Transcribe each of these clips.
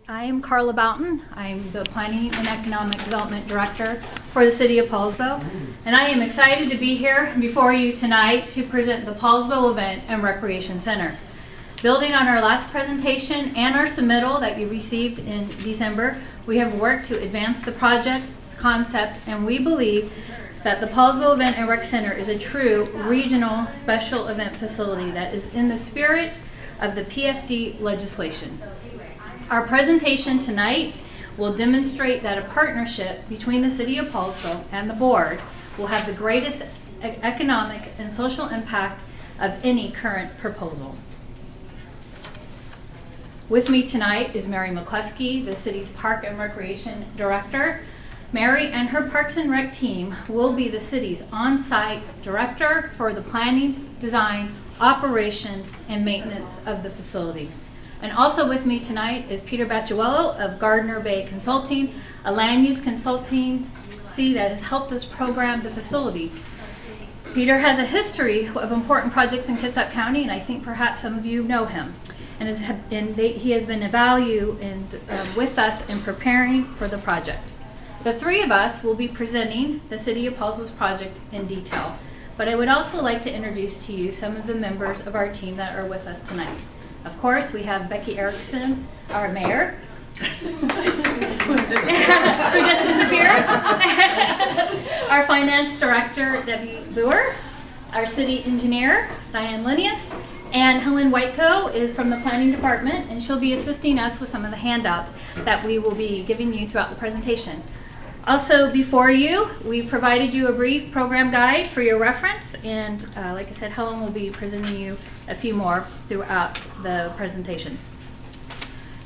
I am Carla Boughton. I'm the Planning and Economic Development Director for the City of Poulsbo, and I am excited to be here before you tonight to present the Poulsbo Event and Recreation Center. Building on our last presentation and our submittal that you received in December, we have worked to advance the project's concept, and we believe that the Poulsbo Event and Rec Center is a true regional special event facility that is in the spirit of the PFD legislation. Our presentation tonight will demonstrate that a partnership between the City of Poulsbo and the board will have the greatest economic and social impact of any current proposal. With me tonight is Mary McCluskey, the city's Park and Recreation Director. Mary and her Parks and Rec team will be the city's on-site director for the planning, design, operations, and maintenance of the facility. And also with me tonight is Peter Bacciuello of Gardner Bay Consulting, a land use consultancy that has helped us program the facility. Peter has a history of important projects in Kitsap County, and I think perhaps some of you know him. And he has been a value with us in preparing for the project. The three of us will be presenting the City of Poulsbo's project in detail, but I would also like to introduce to you some of the members of our team that are with us tonight. Of course, we have Becky Erickson, our mayor, who just disappeared. Our finance director, Debbie Boer, our city engineer, Diane Linnaeus, and Helen Whiteco is from the planning department, and she'll be assisting us with some of the handouts that we will be giving you throughout the presentation. Also, before you, we provided you a brief program guide for your reference, and like I said, Helen will be presenting you a few more throughout the presentation.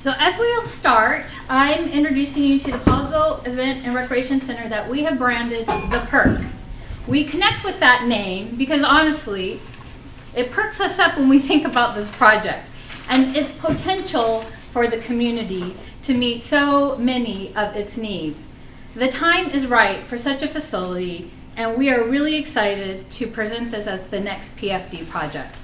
So as we'll start, I'm introducing you to the Poulsbo Event and Recreation Center that we have branded the PERC. We connect with that name because honestly, it perks us up when we think about this project and its potential for the community to meet so many of its needs. The time is right for such a facility, and we are really excited to present this as the next PFD project.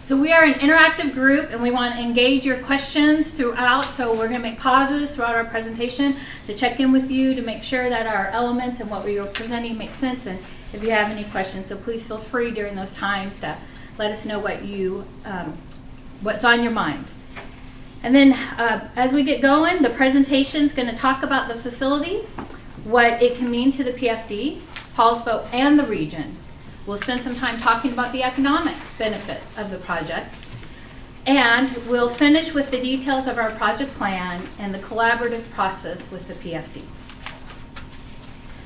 So we are an interactive group, and we want to engage your questions throughout, so we're going to make pauses throughout our presentation to check in with you to make sure that our elements and what we are presenting make sense, and if you have any questions, so please feel free during those times to let us know what's on your mind. And then as we get going, the presentation is going to talk about the facility, what it can mean to the PFD, Poulsbo, and the region. We'll spend some time talking about the economic benefit of the project. And we'll finish with the details of our project plan and the collaborative process with the PFD.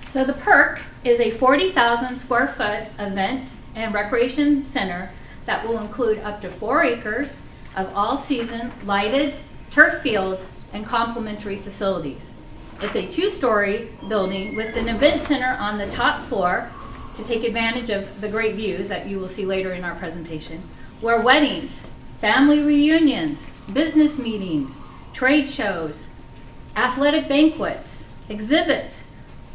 So the PERC is a 40,000 square foot event and recreation center that will include up to 4 acres of all-season lighted turf fields and complementary facilities. It's a 2-story building with an event center on the top floor to take advantage of the great views that you will see later in our presentation, where weddings, family reunions, business meetings, trade shows, athletic banquets, exhibits,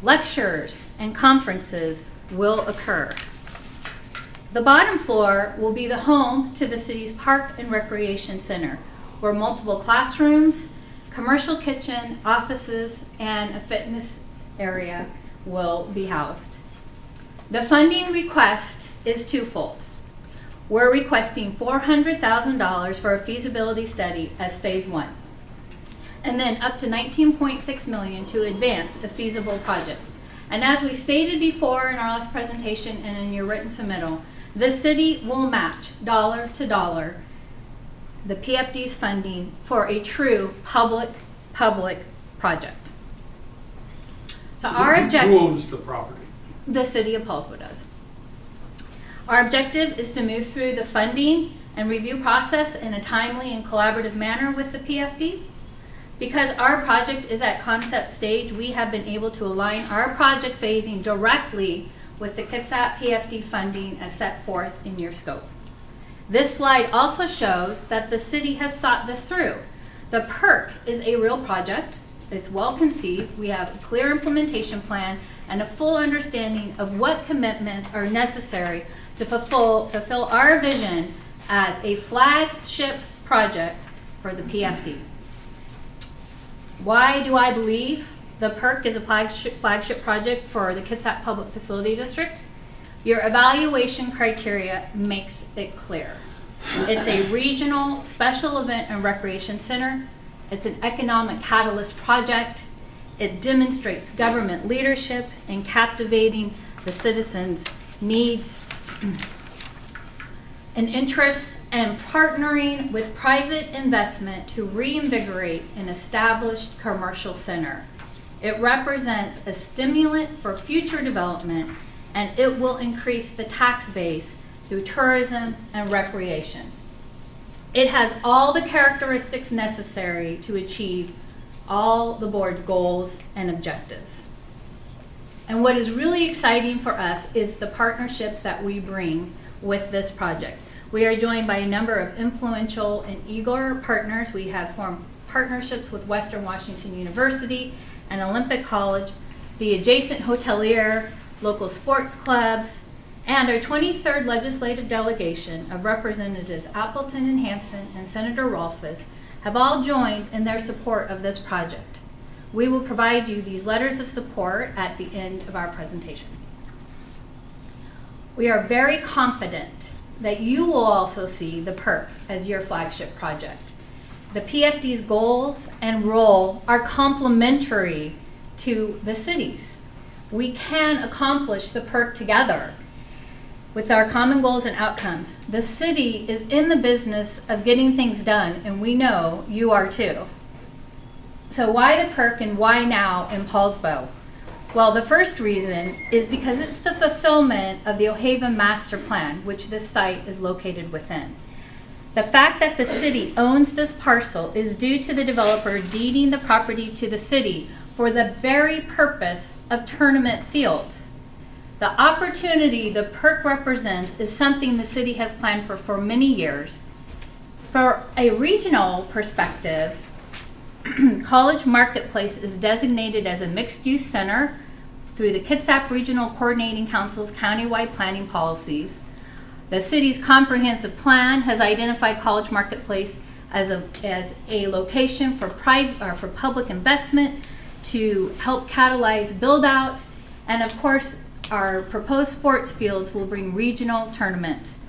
lectures, and conferences will occur. The bottom floor will be the home to the city's Park and Recreation Center, where multiple classrooms, commercial kitchen, offices, and a fitness area will be housed. The funding request is twofold. We're requesting $400,000 for a feasibility study as phase 1, and then up to $19.6 million to advance a feasible project. And as we stated before in our last presentation and in your written submittal, the city will match dollar to dollar the PFD's funding for a true public project. So our objective— Who owns the property? The City of Poulsbo does. Our objective is to move through the funding and review process in a timely and collaborative manner with the PFD. Because our project is at concept stage, we have been able to align our project phasing directly with the Kitsap PFD funding as set forth in your scope. This slide also shows that the city has thought this through. The PERC is a real project. It's well conceived. We have a clear implementation plan and a full understanding of what commitments are necessary to fulfill our vision as a flagship project for the PFD. Why do I believe the PERC is a flagship project for the Kitsap Public Facility District? Your evaluation criteria makes it clear. It's a regional special event and recreation center. It's an economic catalyst project. It demonstrates government leadership in captivating the citizens' needs and interests and partnering with private investment to reinvigorate an established commercial center. It represents a stimulant for future development, and it will increase the tax base through tourism and recreation. It has all the characteristics necessary to achieve all the board's goals and objectives. And what is really exciting for us is the partnerships that we bring with this project. We are joined by a number of influential and eager partners. We have formed partnerships with Western Washington University and Olympic College, the adjacent hotelier, local sports clubs, and our 23rd legislative delegation of Representatives Appleton and Hanson and Senator Rolfes have all joined in their support of this project. We will provide you these letters of support at the end of our presentation. We are very confident that you will also see the PERC as your flagship project. The PFD's goals and role are complementary to the city's. We can accomplish the PERC together with our common goals and outcomes. The city is in the business of getting things done, and we know you are too. So why the PERC and why now in Poulsbo? Well, the first reason is because it's the fulfillment of the O'Haven Master Plan, which this site is located within. The fact that the city owns this parcel is due to the developer deeding the property to the city for the very purpose of tournament fields. The opportunity the PERC represents is something the city has planned for many years. For a regional perspective, College Marketplace is designated as a mixed-use center through the Kitsap Regional Coordinating Council's countywide planning policies. The city's comprehensive plan has identified College Marketplace as a location for public investment to help catalyze build-out, and of course, our proposed sports fields will bring regional tournaments.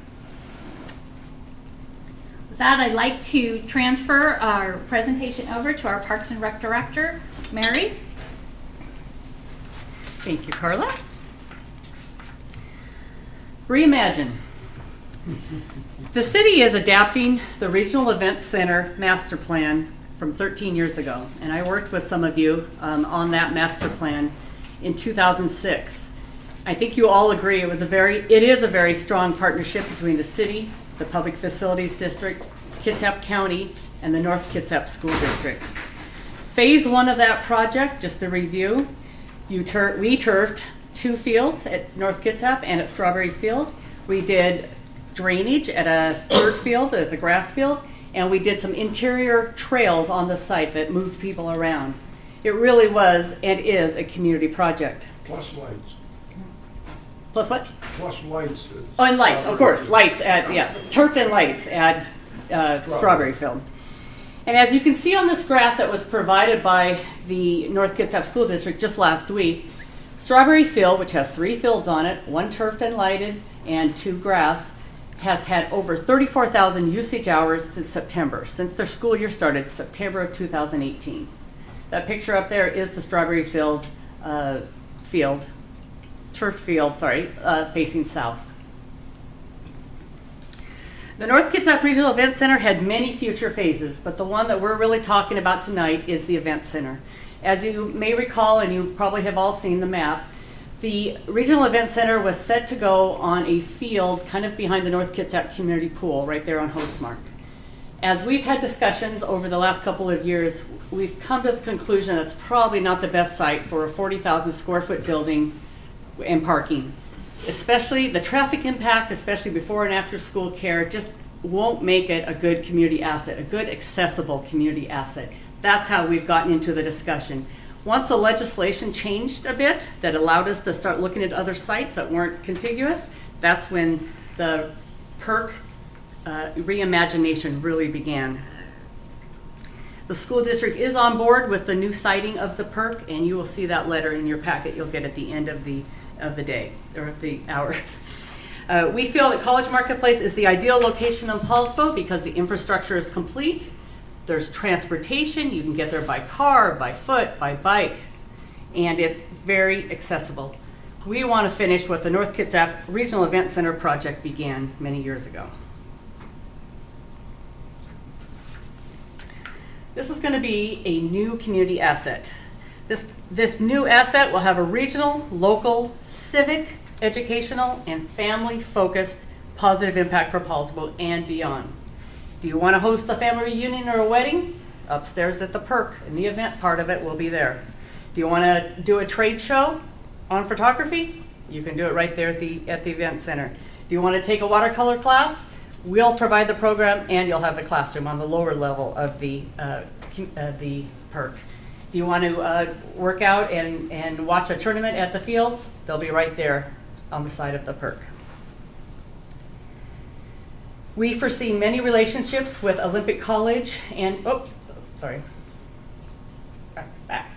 With that, I'd like to transfer our presentation over to our Parks and Rec Director, Mary. Thank you, Carla. Reimagine. The city is adapting the Regional Events Center master plan from 13 years ago, and I worked with some of you on that master plan in 2006. I think you all agree it is a very strong partnership between the city, the Public Facilities District, Kitsap County, and the North Kitsap School District. Phase 1 of that project, just to review, we turfed 2 fields at North Kitsap and at Strawberry Field. We did drainage at a 3rd field, it's a grass field, and we did some interior trails on the site that moved people around. It really was and is a community project. Plus lights. Plus what? Plus lights. Oh, and lights, of course. Lights at, yes, turf and lights at Strawberry Field. And as you can see on this graph that was provided by the North Kitsap School District just last week, Strawberry Field, which has 3 fields on it, 1 turfed and lighted and 2 grass, has had over 34,000 usage hours since September, since their school year started, September of 2018. That picture up there is the Strawberry Field, turf field, facing south. The North Kitsap Regional Event Center had many future phases, but the one that we're really talking about tonight is the Event Center. As you may recall, and you probably have all seen the map, the Regional Event Center was set to go on a field kind of behind the North Kitsap Community Pool, right there on Hostmark. As we've had discussions over the last couple of years, we've come to the conclusion that's probably not the best site for a 40,000 square foot building and parking. Especially the traffic impact, especially before and after school care, just won't make it a good community asset, a good accessible community asset. That's how we've gotten into the discussion. Once the legislation changed a bit, that allowed us to start looking at other sites that weren't contiguous, that's when the PERC reimagination really began. The school district is on board with the new siting of the PERC, and you will see that letter in your packet you'll get at the end of the day, or of the hour. We feel that College Marketplace is the ideal location in Poulsbo because the infrastructure is complete. There's transportation. You can get there by car, by foot, by bike, and it's very accessible. We want to finish what the North Kitsap Regional Event Center project began many years ago. This is going to be a new community asset. This new asset will have a regional, local, civic, educational, and family-focused positive impact for Poulsbo and beyond. Do you want to host a family reunion or a wedding? Upstairs at the PERC, and the event part of it will be there. Do you want to do a trade show on photography? You can do it right there at the event center. Do you want to take a watercolor class? We'll provide the program, and you'll have the classroom on the lower level of the PERC. Do you want to work out and watch a tournament at the fields? They'll be right there on the side of the PERC. We foresee many relationships with Olympic College and, back.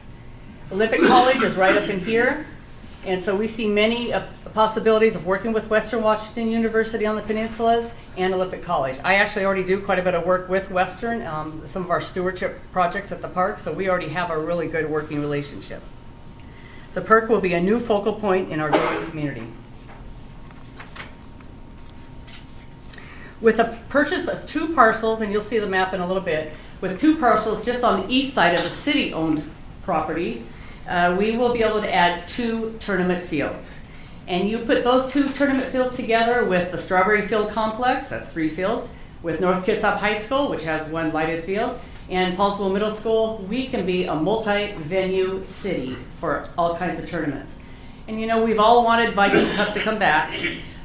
Olympic College is right up in here. And so we see many possibilities of working with Western Washington University on the peninsulas and Olympic College. I actually already do quite a bit of work with Western, some of our stewardship projects at the park, so we already have a really good working relationship. The PERC will be a new focal point in our growing community. With the purchase of 2 parcels, and you'll see the map in a little bit, with 2 parcels just on the east side of the city-owned property, we will be able to add 2 tournament fields. And you put those 2 tournament fields together with the Strawberry Field Complex, that's 3 fields, with North Kitsap High School, which has 1 lighted field, and Poulsbo Middle School, we can be a multi-venue city for all kinds of tournaments. And you know, we've all wanted Viking Cup to come back,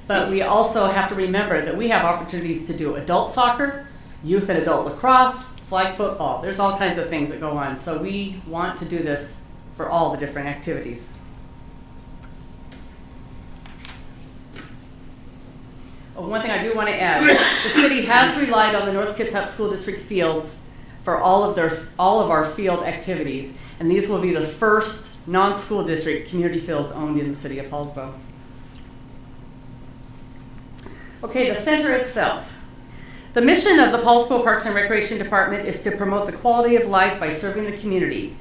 but we also have to remember that we have opportunities to do adult soccer, youth and adult lacrosse, flag football. There's all kinds of things that go on. So we want to do this for all the different activities. One thing I do want to add, the city has relied on the North Kitsap School District fields for all of our field activities, and these will be the first non-school district community fields owned in the city of Poulsbo. Okay, the center itself. The mission of the Poulsbo Parks and Recreation Department is to promote the quality of life by serving the community,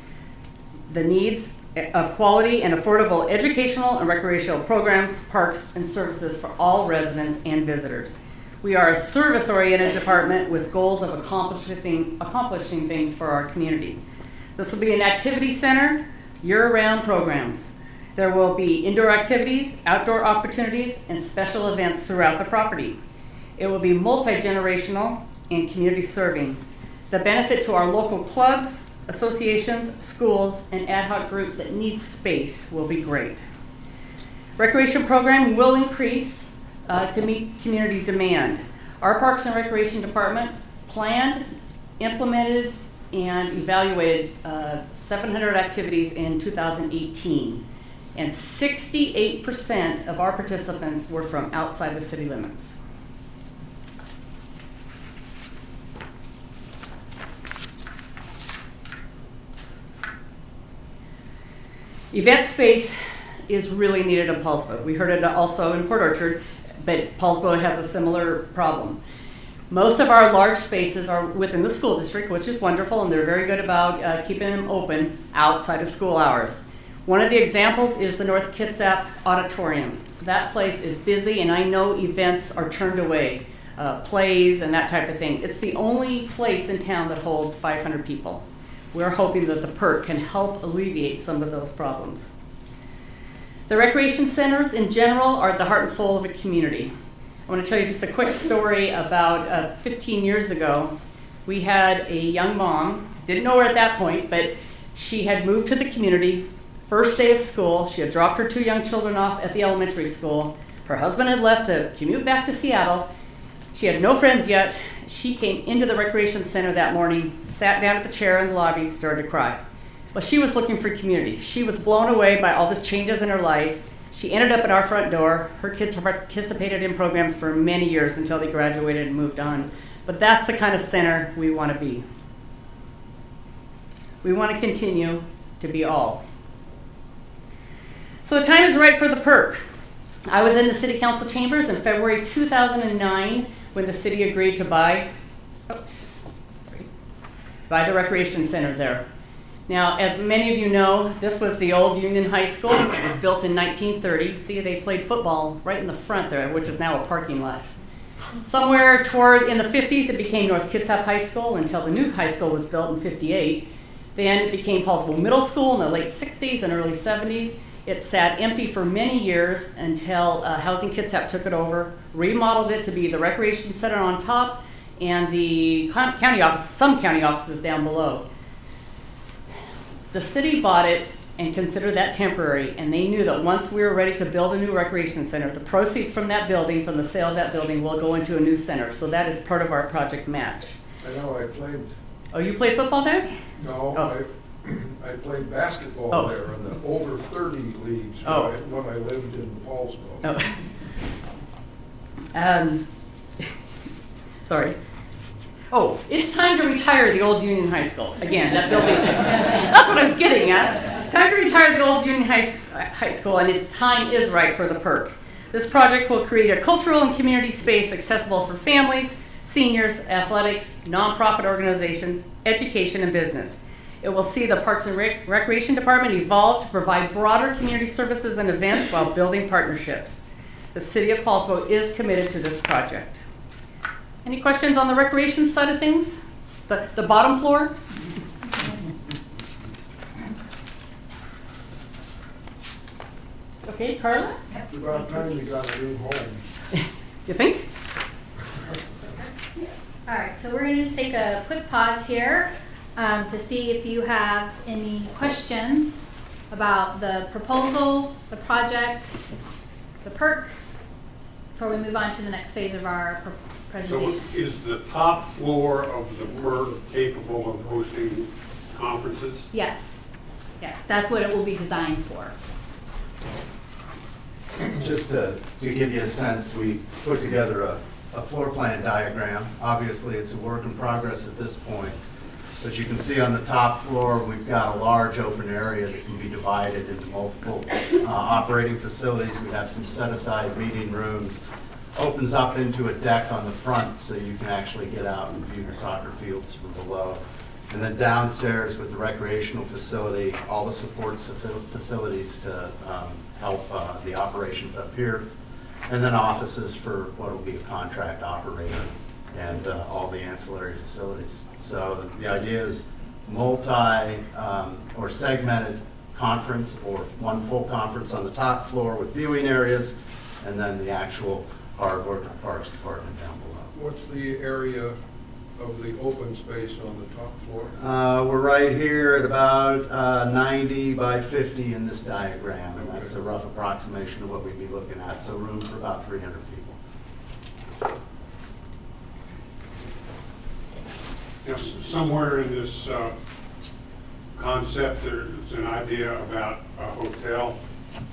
the needs of quality and affordable educational and recreational programs, parks, and services for all residents and visitors. We are a service-oriented department with goals of accomplishing things for our community. This will be an activity center, year-round programs. There will be indoor activities, outdoor opportunities, and special events throughout the property. It will be multi-generational and community serving. The benefit to our local clubs, associations, schools, and ad hoc groups that need space will be great. Recreation program will increase to meet community demand. Our Parks and Recreation Department planned, implemented, and evaluated 700 activities in 2018. And 68% of our participants were from outside the city limits. Event space is really needed in Poulsbo. We heard it also in Port Orchard, but Poulsbo has a similar problem. Most of our large spaces are within the school district, which is wonderful, and they're very good about keeping them open outside of school hours. One of the examples is the North Kitsap Auditorium. That place is busy, and I know events are turned away, plays and that type of thing. It's the only place in town that holds 500 people. We're hoping that the PERC can help alleviate some of those problems. The recreation centers in general are the heart and soul of a community. I want to tell you just a quick story about 15 years ago. We had a young mom, didn't know her at that point, but she had moved to the community. First day of school, she had dropped her 2 young children off at the elementary school. Her husband had left to commute back to Seattle. She had no friends yet. She came into the recreation center that morning, sat down at the chair in the lobby, started to cry. Well, she was looking for community. She was blown away by all the changes in her life. She ended up at our front door. Her kids have participated in programs for many years until they graduated and moved on. But that's the kind of center we want to be. We want to continue to be all. So the time is right for the PERC. I was in the City Council chambers in February 2009 when the city agreed to buy the recreation center there. Now, as many of you know, this was the old Union High School. It was built in 1930. See, they played football right in the front there, which is now a parking lot. Somewhere in the 50s, it became North Kitsap High School until the new high school was built in 58. Then it became Poulsbo Middle School in the late 60s and early 70s. It sat empty for many years until Housing Kitsap took it over, remodeled it to be the recreation center on top and the county office, some county offices down below. The city bought it and considered that temporary, and they knew that once we were ready to build a new recreation center, the proceeds from that building, from the sale of that building, will go into a new center. So that is part of our project match. I know, I played. Oh, you played football there? No, Oh. I played basketball Oh. there in the over 30 leagues Oh. when I lived in Poulsbo. Oh. Sorry. Oh, it's time to retire the old Union High School. Again, that building, that's what I was getting at. Time to retire the old Union High School, and its time is right for the PERC. This project will create a cultural and community space accessible for families, seniors, athletics, nonprofit organizations, education, and business. It will see the Parks and Recreation Department evolve to provide broader community services and events while building partnerships. The City of Poulsbo is committed to this project. Any questions on the recreation side of things? The bottom floor? Okay, Carla? It's about time you got a new home. You think? All right, so we're going to just take a quick pause here to see if you have any questions about the proposal, the project, the PERC, before we move on to the next phase of our So presentation. is the top floor of the PERC capable of hosting conferences? Yes, that's what it will be designed for. Just to give you a sense, we put together a floor plan diagram. Obviously, it's a work in progress at this point. But you can see on the top floor, we've got a large open area that can be divided into multiple operating facilities. We have some set-aside meeting rooms. Opens up into a deck on the front so you can actually get out and view the soccer fields from below. And then downstairs with the recreational facility, all the support facilities to help the operations up here. And then offices for what will be a contract operator and all the ancillary facilities. So the idea is multi or segmented conference, or one full conference on the top floor with viewing areas, and then the actual hard work of the Parks Department down below. What's the area of the open space on the top floor? We're right here at about 90 by 50 in this diagram, and that's a rough approximation of what we'd be looking at. So room for about 300 people. Now, somewhere in this concept, there's an idea about a hotel.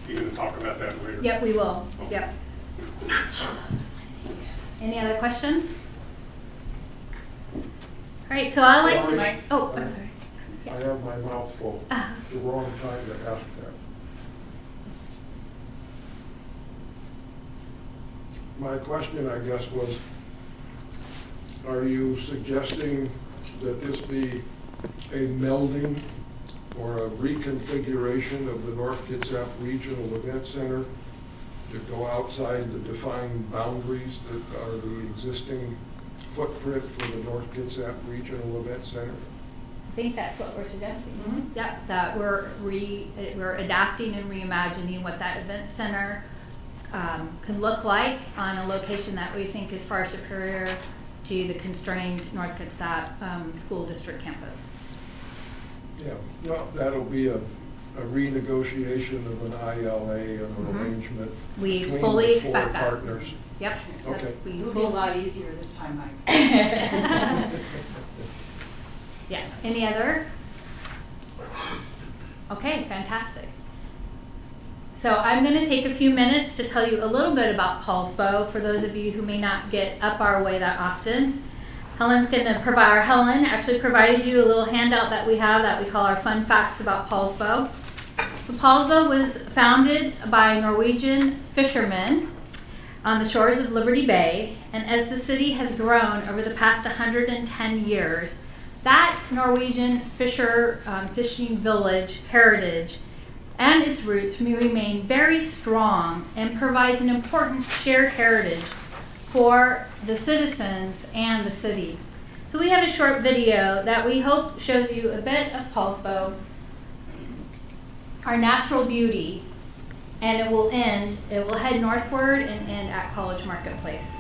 You're going to talk about that later? Yep, we will. Yep. Any other questions? All right, so I like to. Sorry. Oh, I yeah. have my mouth full. It's the wrong time to ask that. My question, I guess, was, are you suggesting that this be a melding or a reconfiguration of the North Kitsap Regional Event Center to go outside the defined boundaries that are the existing footprint for the North Kitsap Regional Event Center? I think that's what we're suggesting. Yep, that we're adapting and reimagining what that event center can look like on a location that we think is far superior to the constrained North Kitsap School District campus. Yeah, well, that'll be a renegotiation of an ILA and an arrangement We between fully the four expect that. partners. Yep. Okay. We It'll be a lot easier this time, Mike. Yes. Any other? Okay, fantastic. So I'm going to take a few minutes to tell you a little bit about Poulsbo for those of you who may not get up our way that often. Helen actually provided you a little handout that we have that we call our fun facts about Poulsbo. So Poulsbo was founded by Norwegian fishermen on the shores of Liberty Bay, and as the city has grown over the past 110 years, that Norwegian fishing village heritage and its roots remain very strong and provides an important shared heritage for the citizens and the city. So we have a short video that we hope shows you a bit of Poulsbo, our natural beauty, and it will head northward and end at College Marketplace.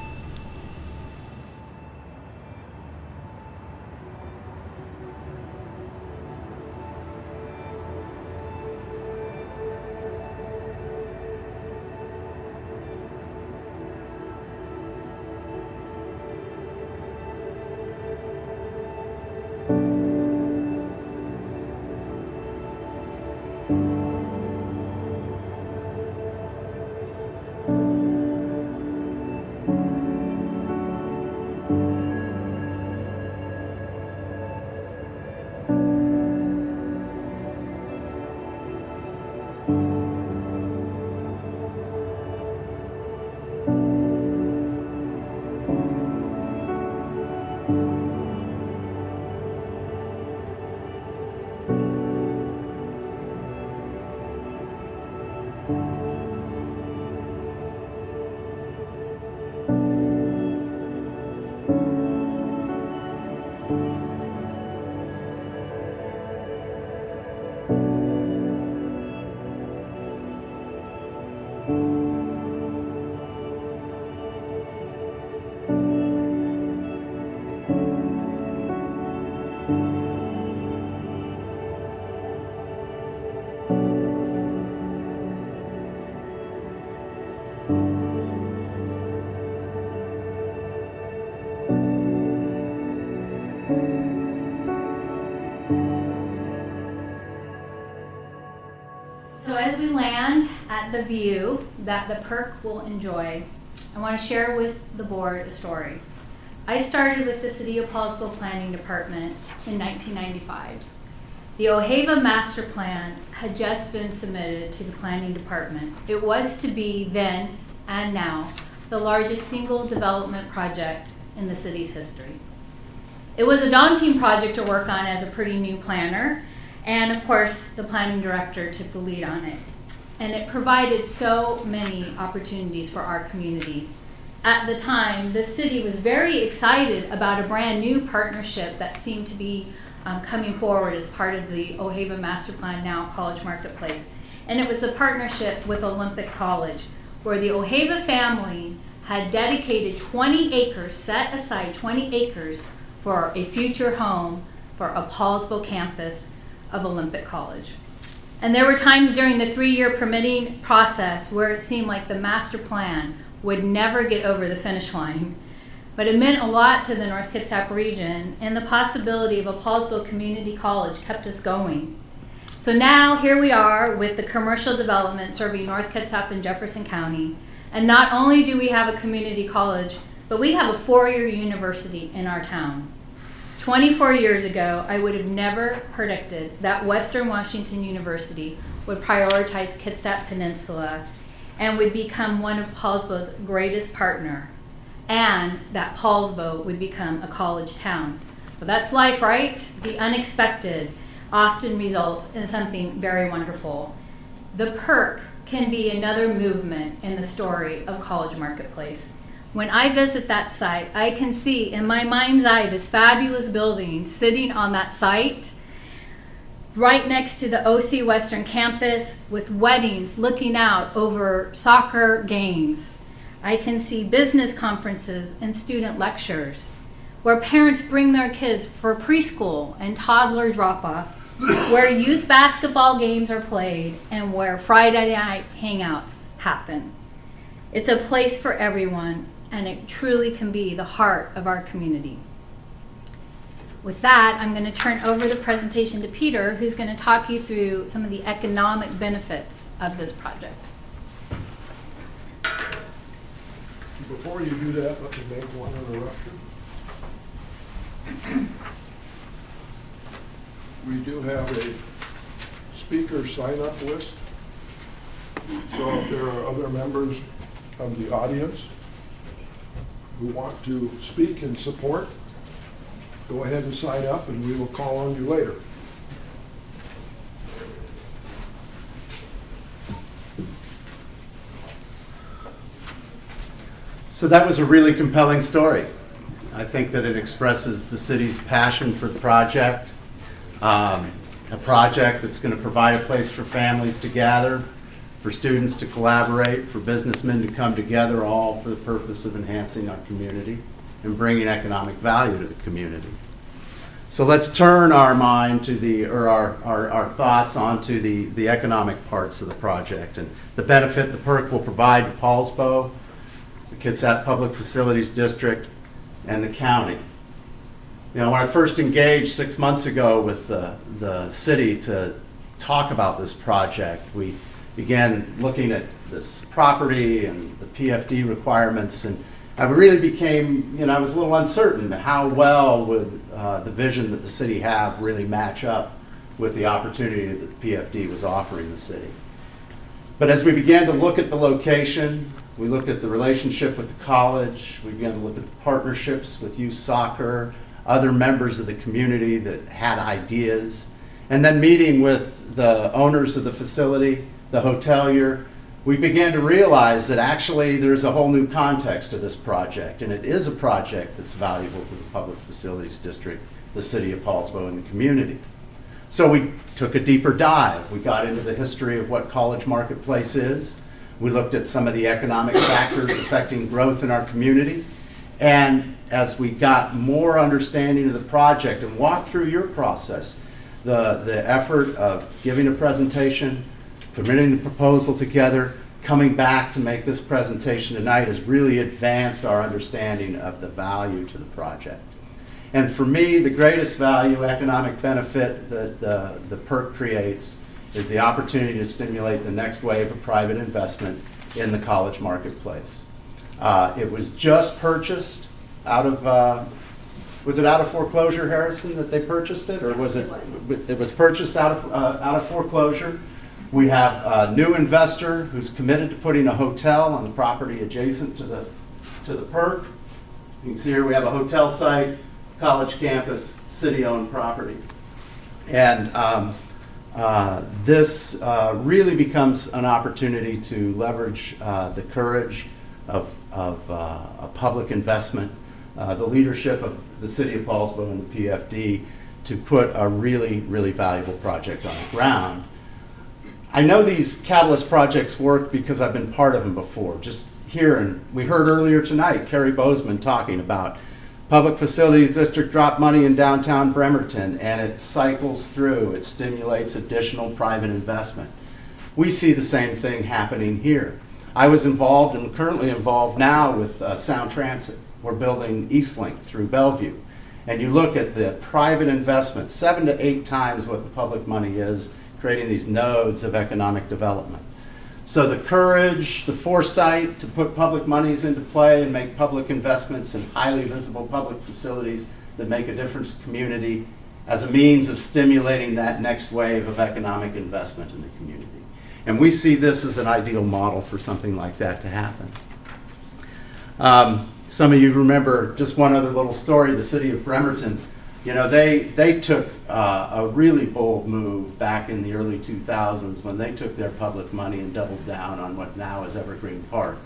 So as we land at the view that the PERC will enjoy, I want to share with the board a story. I started with the City of Poulsbo Planning Department in 1995. The Ojeva Master Plan had just been submitted to the Planning Department. It was to be then and now the largest single development project in the city's history. It was a daunting project to work on as a pretty new planner, and of course the planning director took the lead on it. And it provided so many opportunities for our community. At the time, the city was very excited about a brand new partnership that seemed to be coming forward as part of the Ojeva Master Plan, now College Marketplace. And it was the partnership with Olympic College, where the Ojeva family had dedicated 20 acres, set aside 20 acres for a future home for a Poulsbo campus of Olympic College. And there were times during the 3-year permitting process where it seemed like the master plan would never get over the finish line. But it meant a lot to the North Kitsap region, and the possibility of a Poulsbo Community College kept us going. So now here we are with the commercial development serving North Kitsap and Jefferson County. And not only do we have a community college, but we have a 4-year university in our town. 24 years ago, I would have never predicted that Western Washington University would prioritize Kitsap Peninsula and would become one of Poulsbo's greatest partner, and that Poulsbo would become a college town. But that's life, right? The unexpected often results in something very wonderful. The PERC can be another movement in the story of College Marketplace. When I visit that site, I can see in my mind's eye this fabulous building sitting on that site right next to the OC Western campus with weddings looking out over soccer games. I can see business conferences and student lectures where parents bring their kids for preschool and toddler drop-off, where youth basketball games are played, and where Friday night hangouts happen. It's a place for everyone, and it truly can be the heart of our community. With that, I'm going to turn over the presentation to Peter, who's going to talk you through some of the economic benefits of this project. Before you do that, let me make one interruption. We do have a speaker sign-up list. So if there are other members of the audience who want to speak in support, go ahead and sign up and we will call on you later. So that was a really compelling story. I think that it expresses the city's passion for the project, a project that's going to provide a place for families to gather, for students to collaborate, for businessmen to come together, all for the purpose of enhancing our community and bringing economic value to the community. So let's turn our mind to our thoughts onto the economic parts of the project and the benefit the PERC will provide to Poulsbo, the Kitsap Public Facilities District, and the county. You know, when I first engaged 6 months ago with the city to talk about this project, we began looking at this property and the PFD requirements, and I really became, I was a little uncertain how well would the vision that the city have really match up with the opportunity that the PFD was offering the city. But as we began to look at the location, we looked at the relationship with the college, we began to look at the partnerships with youth soccer, other members of the community that had ideas, and then meeting with the owners of the facility, the hotelier, we began to realize that actually there's a whole new context to this project, and it is a project that's valuable to the Public Facilities District, the city of Poulsbo, and the community. So we took a deeper dive. We got into the history of what College Marketplace is. We looked at some of the economic factors affecting growth in our community. And as we got more understanding of the project and walked through your process, the effort of giving a presentation, putting the proposal together, coming back to make this presentation tonight has really advanced our understanding of the value to the project. And for me, the greatest value, economic benefit that the PERC creates is the opportunity to stimulate the next wave of private investment in the college marketplace. It was just purchased out of, was it out of foreclosure, Harrison, that they purchased it? Or was it? It was purchased out of foreclosure. We have a new investor who's committed to putting a hotel on the property adjacent to the PERC. You can see here we have a hotel site, college campus, city-owned property. And this really becomes an opportunity to leverage the courage of a public investment, the leadership of the city of Poulsbo and the PFD to put a really, really valuable project on the ground. I know these catalyst projects work because I've been part of them before. Just here, and we heard earlier tonight, Kerry Bozeman talking about Public Facilities District dropped money in downtown Bremerton, and it cycles through. It stimulates additional private investment. We see the same thing happening here. I was involved and currently involved now with Sound Transit. We're building Eastlink through Bellevue. And you look at the private investment, 7 to 8 times what the public money is, creating these nodes of economic development. So the courage, the foresight to put public monies into play and make public investments in highly visible public facilities that make a difference in the community as a means of stimulating that next wave of economic investment in the community. And we see this as an ideal model for something like that to happen. Some of you remember just one other little story, the city of Bremerton. You know, they took a really bold move back in the early 2000s when they took their public money and doubled down on what now is Evergreen Park.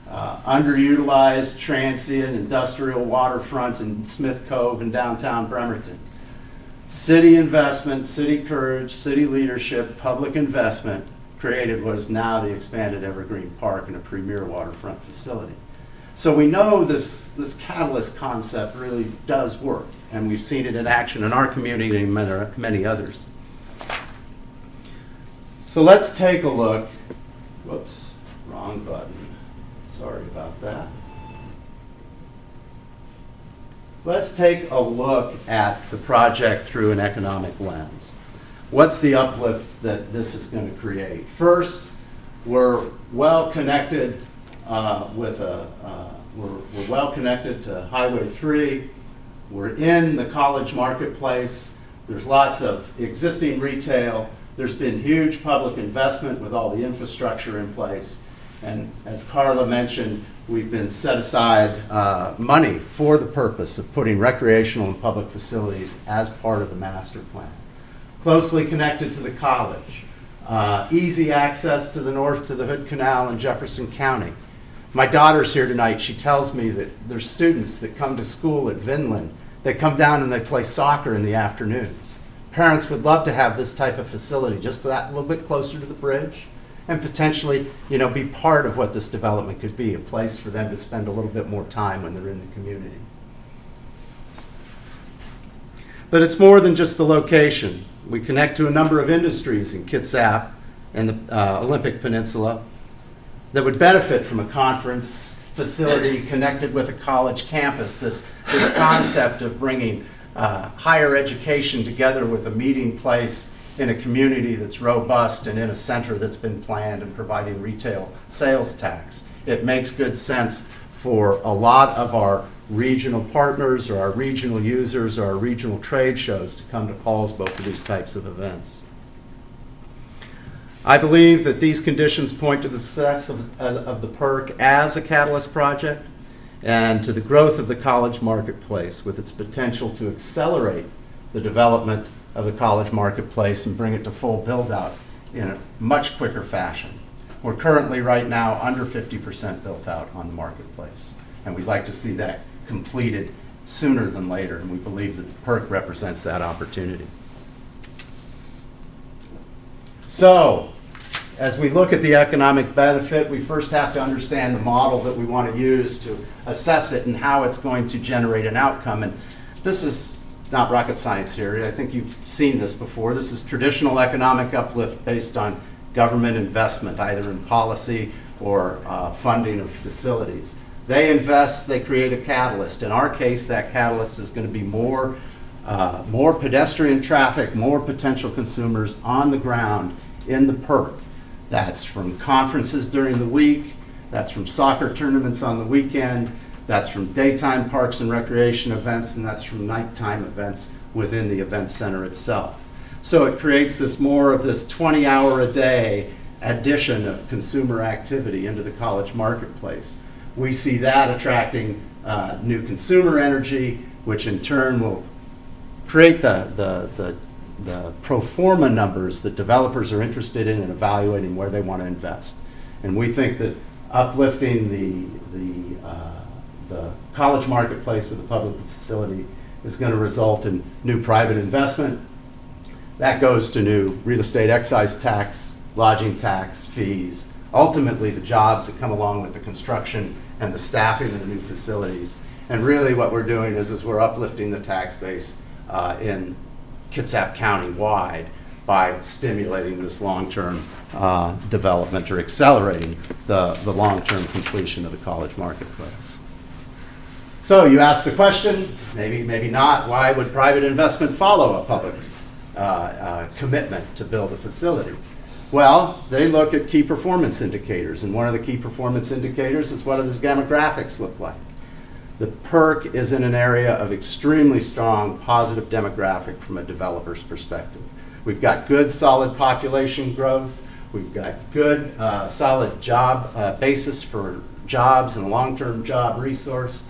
Underutilized, transient, industrial waterfront in Smith Cove in downtown Bremerton. City investment, city courage, city leadership, public investment created what is now the expanded Evergreen Park and a premier waterfront facility. So we know this catalyst concept really does work, and we've seen it in action in our community and many others. So let's take a look. Whoops, wrong button. Sorry about that. Let's take a look at the project through an economic lens. What's the uplift that this is going to create? First, we're well connected we're well connected to Highway 3. We're in the college marketplace. There's lots of existing retail. There's been huge public investment with all the infrastructure in place. And as Carla mentioned, we've been set aside money for the purpose of putting recreational and public facilities as part of the master plan. Closely connected to the college. Easy access to the north to the Hood Canal in Jefferson County. My daughter's here tonight. She tells me that there's students that come to school at Vinland. They come down and they play soccer in the afternoons. Parents would love to have this type of facility just that little bit closer to the bridge and potentially, be part of what this development could be, a place for them to spend a little bit more time when they're in the community. But it's more than just the location. We connect to a number of industries in Kitsap and the Olympic Peninsula that would benefit from a conference facility connected with a college campus. This concept of bringing higher education together with a meeting place in a community that's robust and in a center that's been planned and providing retail sales tax. It makes good sense for a lot of our regional partners or our regional users or our regional trade shows to come to Poulsbo for these types of events. I believe that these conditions point to the success of the PERC as a catalyst project and to the growth of the college marketplace with its potential to accelerate the development of the college marketplace and bring it to full build-out in a much quicker fashion. We're currently right now under 50% built out on the marketplace, and we'd like to see that completed sooner than later, and we believe that the PERC represents that opportunity. So, as we look at the economic benefit, we first have to understand the model that we want to use to assess it and how it's going to generate an outcome. And this is not rocket science here. I think you've seen this before. This is traditional economic uplift based on government investment, either in policy or funding of facilities. They invest, they create a catalyst. In our case, that catalyst is going to be more pedestrian traffic, more potential consumers on the ground in the PERC. That's from conferences during the week, that's from soccer tournaments on the weekend, that's from daytime parks and recreation events, and that's from nighttime events within the event center itself. So it creates this more of this 20-hour-a-day addition of consumer activity into the college marketplace. We see that attracting new consumer energy, which in turn will create the pro forma numbers that developers are interested in and evaluating where they want to invest. And we think that uplifting the college marketplace with a public facility is going to result in new private investment. That goes to new real estate excise tax, lodging tax, fees, ultimately the jobs that come along with the construction and the staffing of the new facilities. And really what we're doing is we're uplifting the tax base in Kitsap County wide by stimulating this long-term development or accelerating the long-term completion of the college marketplace. So you ask the question, maybe not, why would private investment follow a public commitment to build a facility? Well, they look at key performance indicators, and one of the key performance indicators is what do the demographics look like. The PERC is in an area of extremely strong positive demographic from a developer's perspective. We've got good solid population growth, we've got good solid job basis for jobs and a long-term job resource,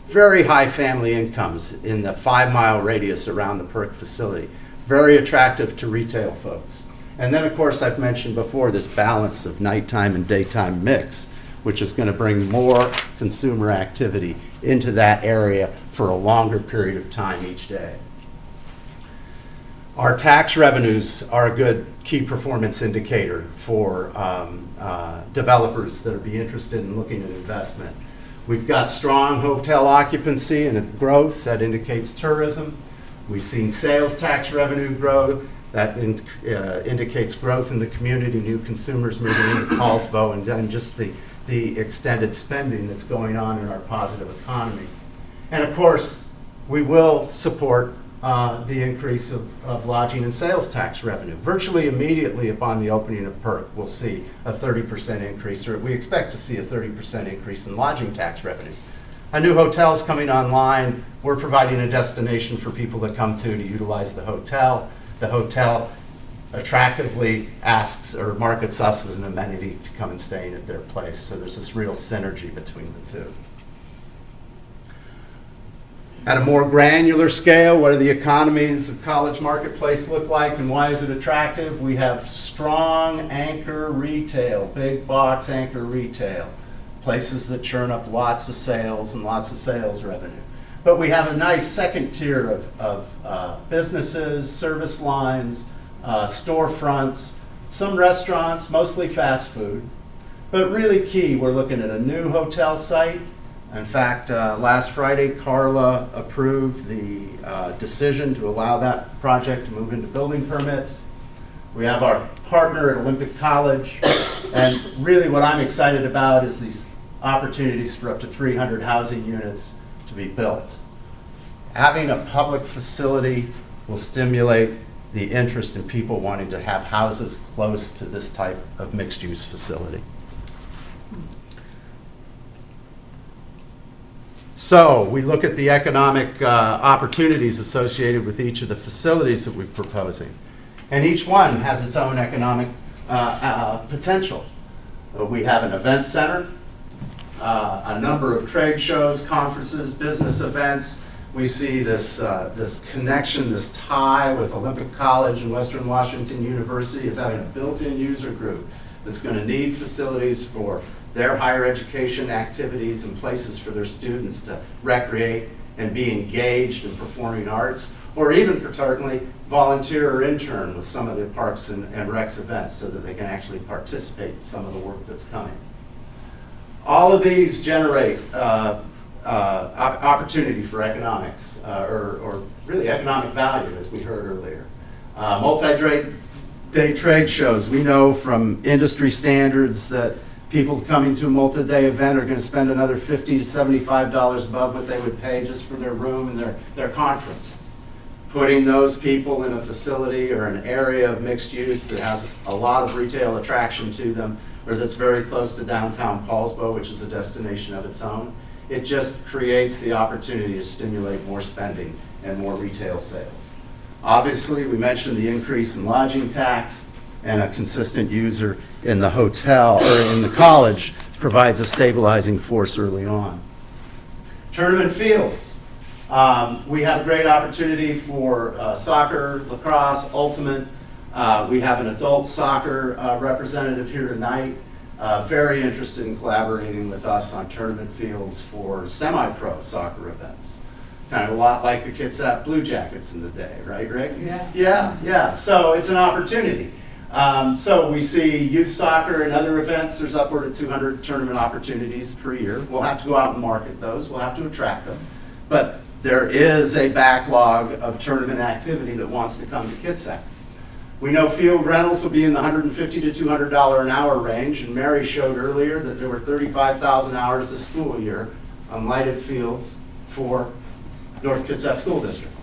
very high family incomes in the 5-mile radius around the PERC facility, very attractive to retail folks. And then of course I've mentioned before this balance of nighttime and daytime mix, which is going to bring more consumer activity into that area for a longer period of time each day. Our tax revenues are a good key performance indicator for developers that would be interested in looking at investment. We've got strong hotel occupancy and growth that indicates tourism. We've seen sales tax revenue grow. That indicates growth in the community, new consumers moving into Poulsbo, and just the extended spending that's going on in our positive economy. And of course, we will support the increase of lodging and sales tax revenue. Virtually immediately upon the opening of PERC, we'll see a 30% increase, or we expect to see a 30% increase in lodging tax revenues. A new hotel's coming online. We're providing a destination for people that come to utilize the hotel. The hotel attractively asks or markets us as an amenity to come and stay at their place. So there's this real synergy between the two. At a more granular scale, what do the economies of College Marketplace look like and why is it attractive? We have strong anchor retail, big box anchor retail, places that churn up lots of sales and lots of sales revenue. But we have a nice second tier of businesses, service lines, storefronts, some restaurants, mostly fast food. But really key, we're looking at a new hotel site. In fact, last Friday, Carla approved the decision to allow that project to move into building permits. We have our partner at Olympic College, and really what I'm excited about is these opportunities for up to 300 housing units to be built. Having a public facility will stimulate the interest in people wanting to have houses close to this type of mixed-use facility. So we look at the economic opportunities associated with each of the facilities that we're proposing. And each one has its own economic potential. We have an event center, a number of trade shows, conferences, business events. We see this connection, this tie with Olympic College and Western Washington University as having a built-in user group that's going to need facilities for their higher education activities and places for their students to recreate and be engaged in performing arts, or even pertinently volunteer or intern with some of the Parks and Recs events so that they can actually participate in some of the work that's coming. All of these generate opportunity for economics, or really economic value, as we heard earlier. Multi-day trade shows. We know from industry standards that people coming to a multi-day event are going to spend another $50 to $75 above what they would pay just for their room and their conference. Putting those people in a facility or an area of mixed use that has a lot of retail attraction to them, or that's very close to downtown Poulsbo, which is a destination of its own, it just creates the opportunity to stimulate more spending and more retail sales. Obviously, we mentioned the increase in lodging tax, and a consistent user in the hotel or in the college provides a stabilizing force early on. Tournament fields. We have a great opportunity for soccer, lacrosse, ultimate. We have an adult soccer representative here tonight, very interested in collaborating with us on tournament fields for semi-pro soccer events. Kind of a lot like the Kitsap Blue Jackets in the day, right, Rick? Yeah. So it's an opportunity. So we see youth soccer and other events. There's upward of 200 tournament opportunities per year. We'll have to go out and market those. We'll have to attract them. But there is a backlog of tournament activity that wants to come to Kitsap. We know field rentals will be in the $150 to $200 an hour range, and Mary showed earlier that there were 35,000 hours this school year on lighted fields for North Kitsap School District.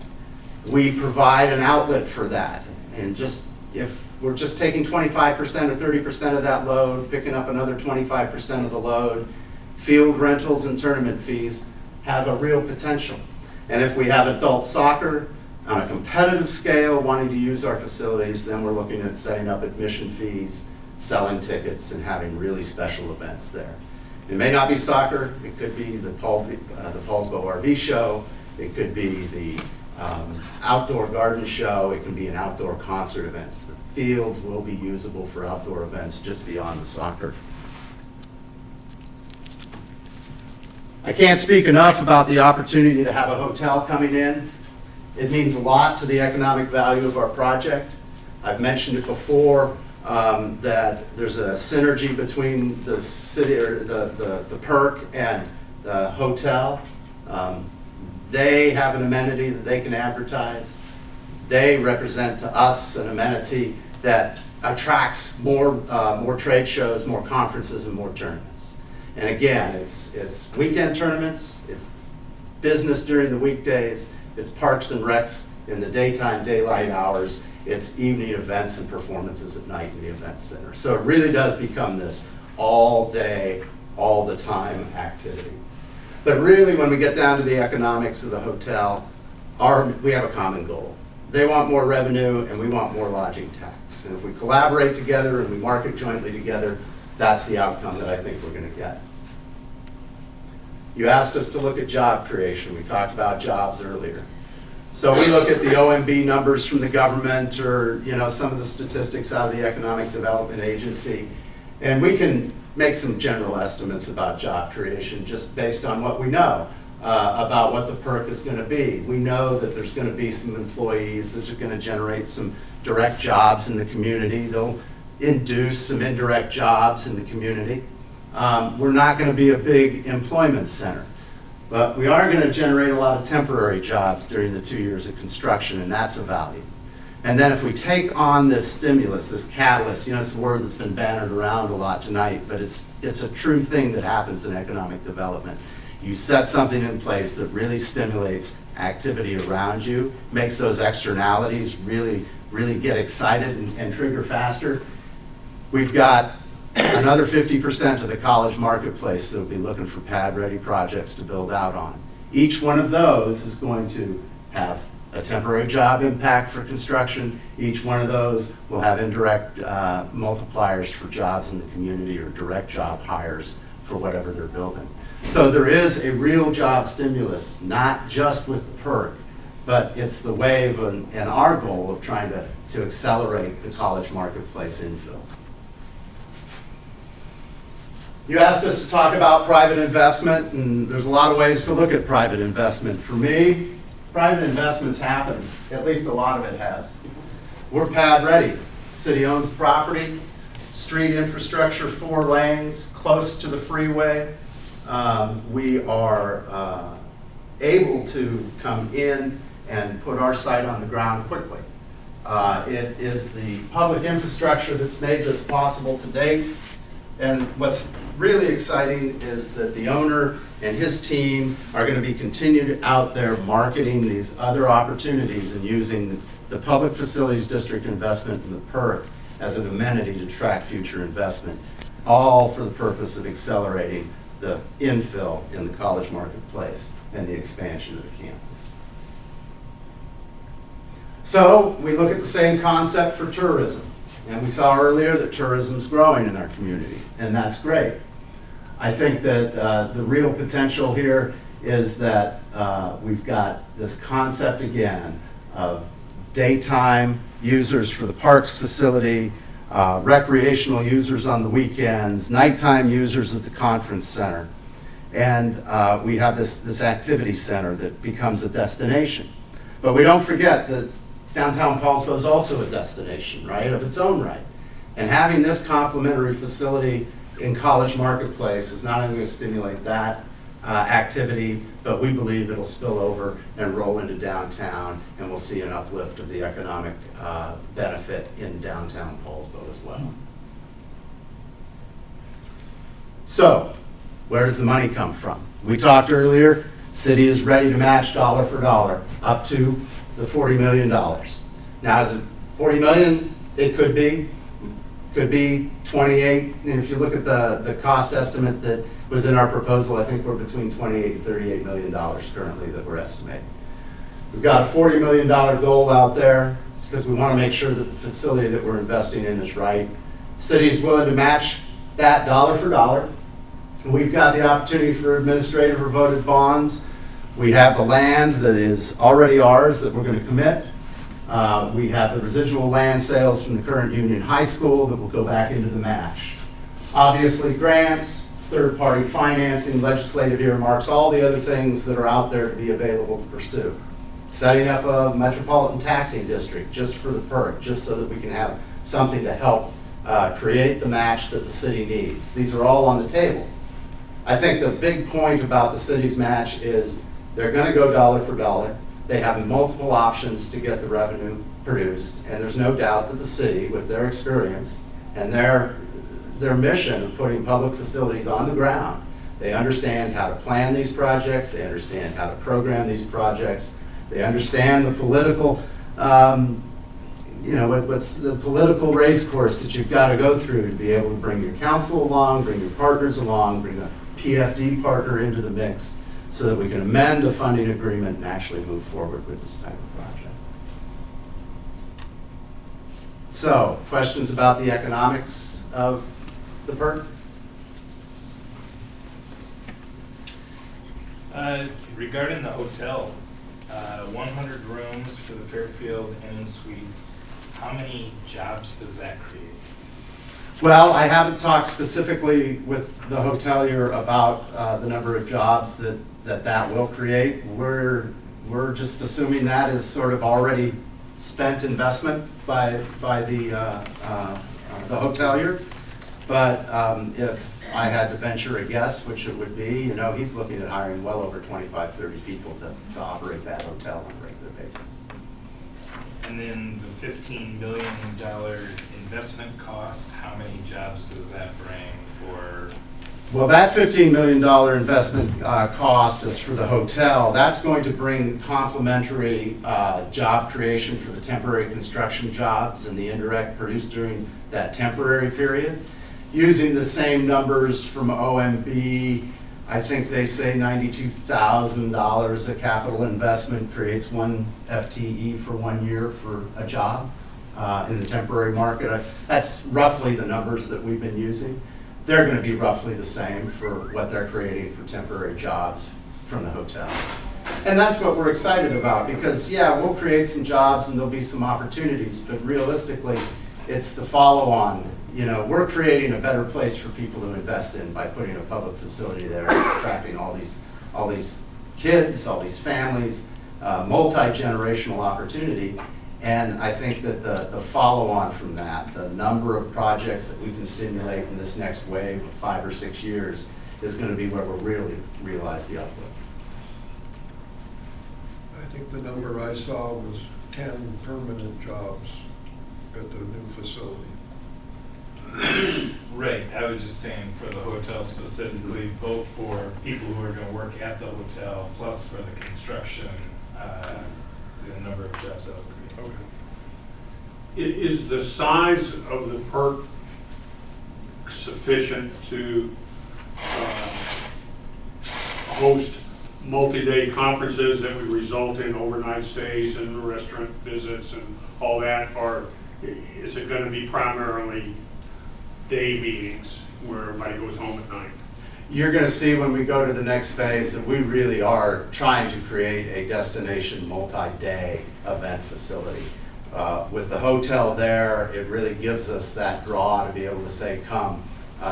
We provide an outlet for that, and if we're just taking 25% or 30% of that load, picking up another 25% of the load, field rentals and tournament fees have a real potential. And if we have adult soccer on a competitive scale wanting to use our facilities, then we're looking at setting up admission fees, selling tickets, and having really special events there. It may not be soccer. It could be the Poulsbo RV show. It could be the outdoor garden show. It can be an outdoor concert events. The fields will be usable for outdoor events just beyond the soccer. I can't speak enough about the opportunity to have a hotel coming in. It means a lot to the economic value of our project. I've mentioned it before that there's a synergy between the city or the PERC and the hotel. They have an amenity that they can advertise. They represent to us an amenity that attracts more trade shows, more conferences, and more tournaments. And again, it's weekend tournaments, it's business during the weekdays, it's parks and recs in the daytime, daylight hours, it's evening events and performances at night in the event center. So it really does become this all day, all the time activity. But really, when we get down to the economics of the hotel, we have a common goal. They want more revenue, and we want more lodging tax. And if we collaborate together and we market jointly together, that's the outcome that I think we're going to get. You asked us to look at job creation. We talked about jobs earlier. So we look at the OMB numbers from the government, or some of the statistics out of the Economic Development Agency, and we can make some general estimates about job creation just based on what we know about what the PERC is going to be. We know that there's going to be some employees that are going to generate some direct jobs in the community. They'll induce some indirect jobs in the community. We're not going to be a big employment center, but we are going to generate a lot of temporary jobs during the 2 years of construction, and that's a value. And then if we take on this stimulus, this catalyst, it's a word that's been bannered around a lot tonight, but it's a true thing that happens in economic development. You set something in place that really stimulates activity around you, makes those externalities really get excited and trigger faster. We've got another 50% of the college marketplace that will be looking for pad-ready projects to build out on. Each one of those is going to have a temporary job impact for construction. Each one of those will have indirect multipliers for jobs in the community, or direct job hires for whatever they're building. So there is a real job stimulus, not just with the PERC, but it's the wave and our goal of trying to accelerate the college marketplace infill. You asked us to talk about private investment, and there's a lot of ways to look at private investment. For me, private investment's happened. At least a lot of it has. We're pad ready. City owns the property, street infrastructure, 4 lanes, close to the freeway. We are able to come in and put our site on the ground quickly. It is the public infrastructure that's made this possible to date. And what's really exciting is that the owner and his team are going to be continued out there marketing these other opportunities and using the Public Facilities District investment in the PERC as an amenity to attract future investment, all for the purpose of accelerating the infill in the college marketplace and the expansion of the campus. So we look at the same concept for tourism. And we saw earlier that tourism's growing in our community, and that's great. I think that the real potential here is that we've got this concept again of daytime users for the parks facility, recreational users on the weekends, nighttime users at the conference center. And we have this activity center that becomes a destination. But we don't forget that downtown Poulsbo is also a destination, right, of its own right. And having this complementary facility in College Marketplace is not only going to stimulate that activity, but we believe it'll spill over and roll into downtown, and we'll see an uplift of the economic benefit in downtown Poulsbo as well. So, where does the money come from? We talked earlier, city is ready to match dollar for dollar up to the $40 million. Now, is it $40 million? It could be 28. And if you look at the cost estimate that was in our proposal, I think we're between $28 and $38 million currently that we're estimating. We've got a $40 million goal out there because we want to make sure that the facility that we're investing in is right. The city's willing to match that dollar for dollar. We've got the opportunity for administrative or voted bonds. We have the land that is already ours that we're going to commit. We have the residual land sales from the current Union High School that will go back into the match. Obviously, grants, third-party financing, legislative earmarks, all the other things that are out there to be available to pursue. Setting up a metropolitan taxing district just for the PERC, just so that we can have something to help create the match that the city needs. These are all on the table. I think the big point about the city's match is they're going to go dollar for dollar. They have multiple options to get the revenue produced, and there's no doubt that the city, with their experience and their mission of putting public facilities on the ground, they understand how to plan these projects, they understand how to program these projects, they understand the political, what's the political race course that you've got to go through to be able to bring your council along, bring your partners along, bring a PFD partner into the mix. so that we can amend a funding agreement and actually move forward with this type of project. So, questions about the economics of the PERC? Regarding the hotel, 100 rooms for the Fairfield Inn Suites, how many jobs does that create? Well, I haven't talked specifically with the hotelier about the number of jobs that will create. We're just assuming that is sort of already spent investment by the hotelier. But if I had to venture a guess, which it would be, you know, he's looking at hiring well over 25, 30 people to operate that hotel on a regular basis. And then the $15 million investment cost, how many jobs does that bring for? Well, that $15 million investment cost is for the hotel. That's going to bring complementary job creation for the temporary construction jobs and the indirect produced during that temporary period. Using the same numbers from OMB, I think they say $92,000 a capital investment creates 1 FTE for 1 year for a job in the temporary market. That's roughly the numbers that we've been using. They're going to be roughly the same for what they're creating for temporary jobs from the hotel. And that's what we're excited about because, yeah, we'll create some jobs and there'll be some opportunities, but realistically, it's the follow-on. You know, we're creating a better place for people to invest in by putting a public facility there, attracting all these kids, all these families, multi-generational opportunity. And I think that the follow-on from that, the number of projects that we can stimulate in this next wave of 5 or 6 years is going to be where we'll really realize the uplift. I think the number I saw was 10 permanent jobs at the new facility. Right, I was just saying for the hotel specifically, both for people who are going to work at the hotel, plus for the construction, the number of jobs that will create. Okay. Is the size of the PERC sufficient to host multi-day conferences that would result in overnight stays and restaurant visits and all that? Or is it going to be primarily day meetings where everybody goes home at night? You're going to see when we go to the next phase that we really are trying to create a destination multi-day event facility. With the hotel there, it really gives us that draw to be able to say, come,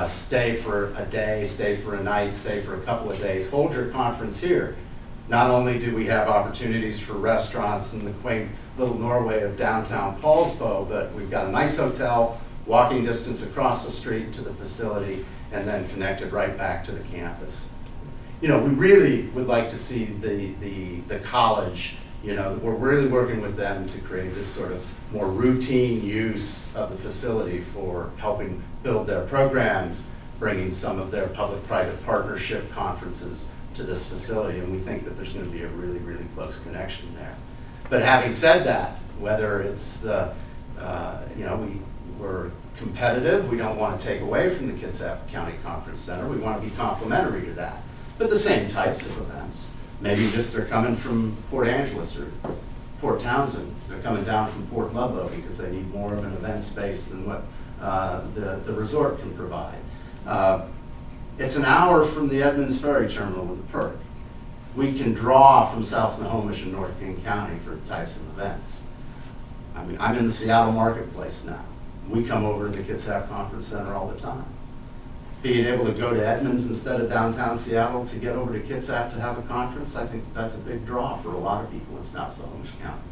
stay for a day, stay for a night, stay for a couple of days, hold your conference here. Not only do we have opportunities for restaurants in the quaint little Norway of downtown Poulsbo, but we've got a nice hotel, walking distance across the street to the facility, and then connected right back to the campus. You know, we really would like to see the college, you know, we're really working with them to create this sort of more routine use of the facility for helping build their programs, bringing some of their public-private partnership conferences to this facility, and we think that there's going to be a really, really close connection there. But having said that, whether it's the, you know, we're competitive. We don't want to take away from the Kitsap County Conference Center. We want to be complementary to that. But the same types of events. Maybe just they're coming from Port Angeles or Port Townsend. They're coming down from Port Ludlow because they need more of an event space than what the resort can provide. It's an hour from the Edmonds Ferry Terminal of the PERC. We can draw from South Snohomish and North King County for types of events. I mean, I'm in the Seattle marketplace now. We come over to the Kitsap Conference Center all the time. Being able to go to Edmonds instead of downtown Seattle to get over to Kitsap to have a conference, I think that's a big draw for a lot of people in South Snohomish County,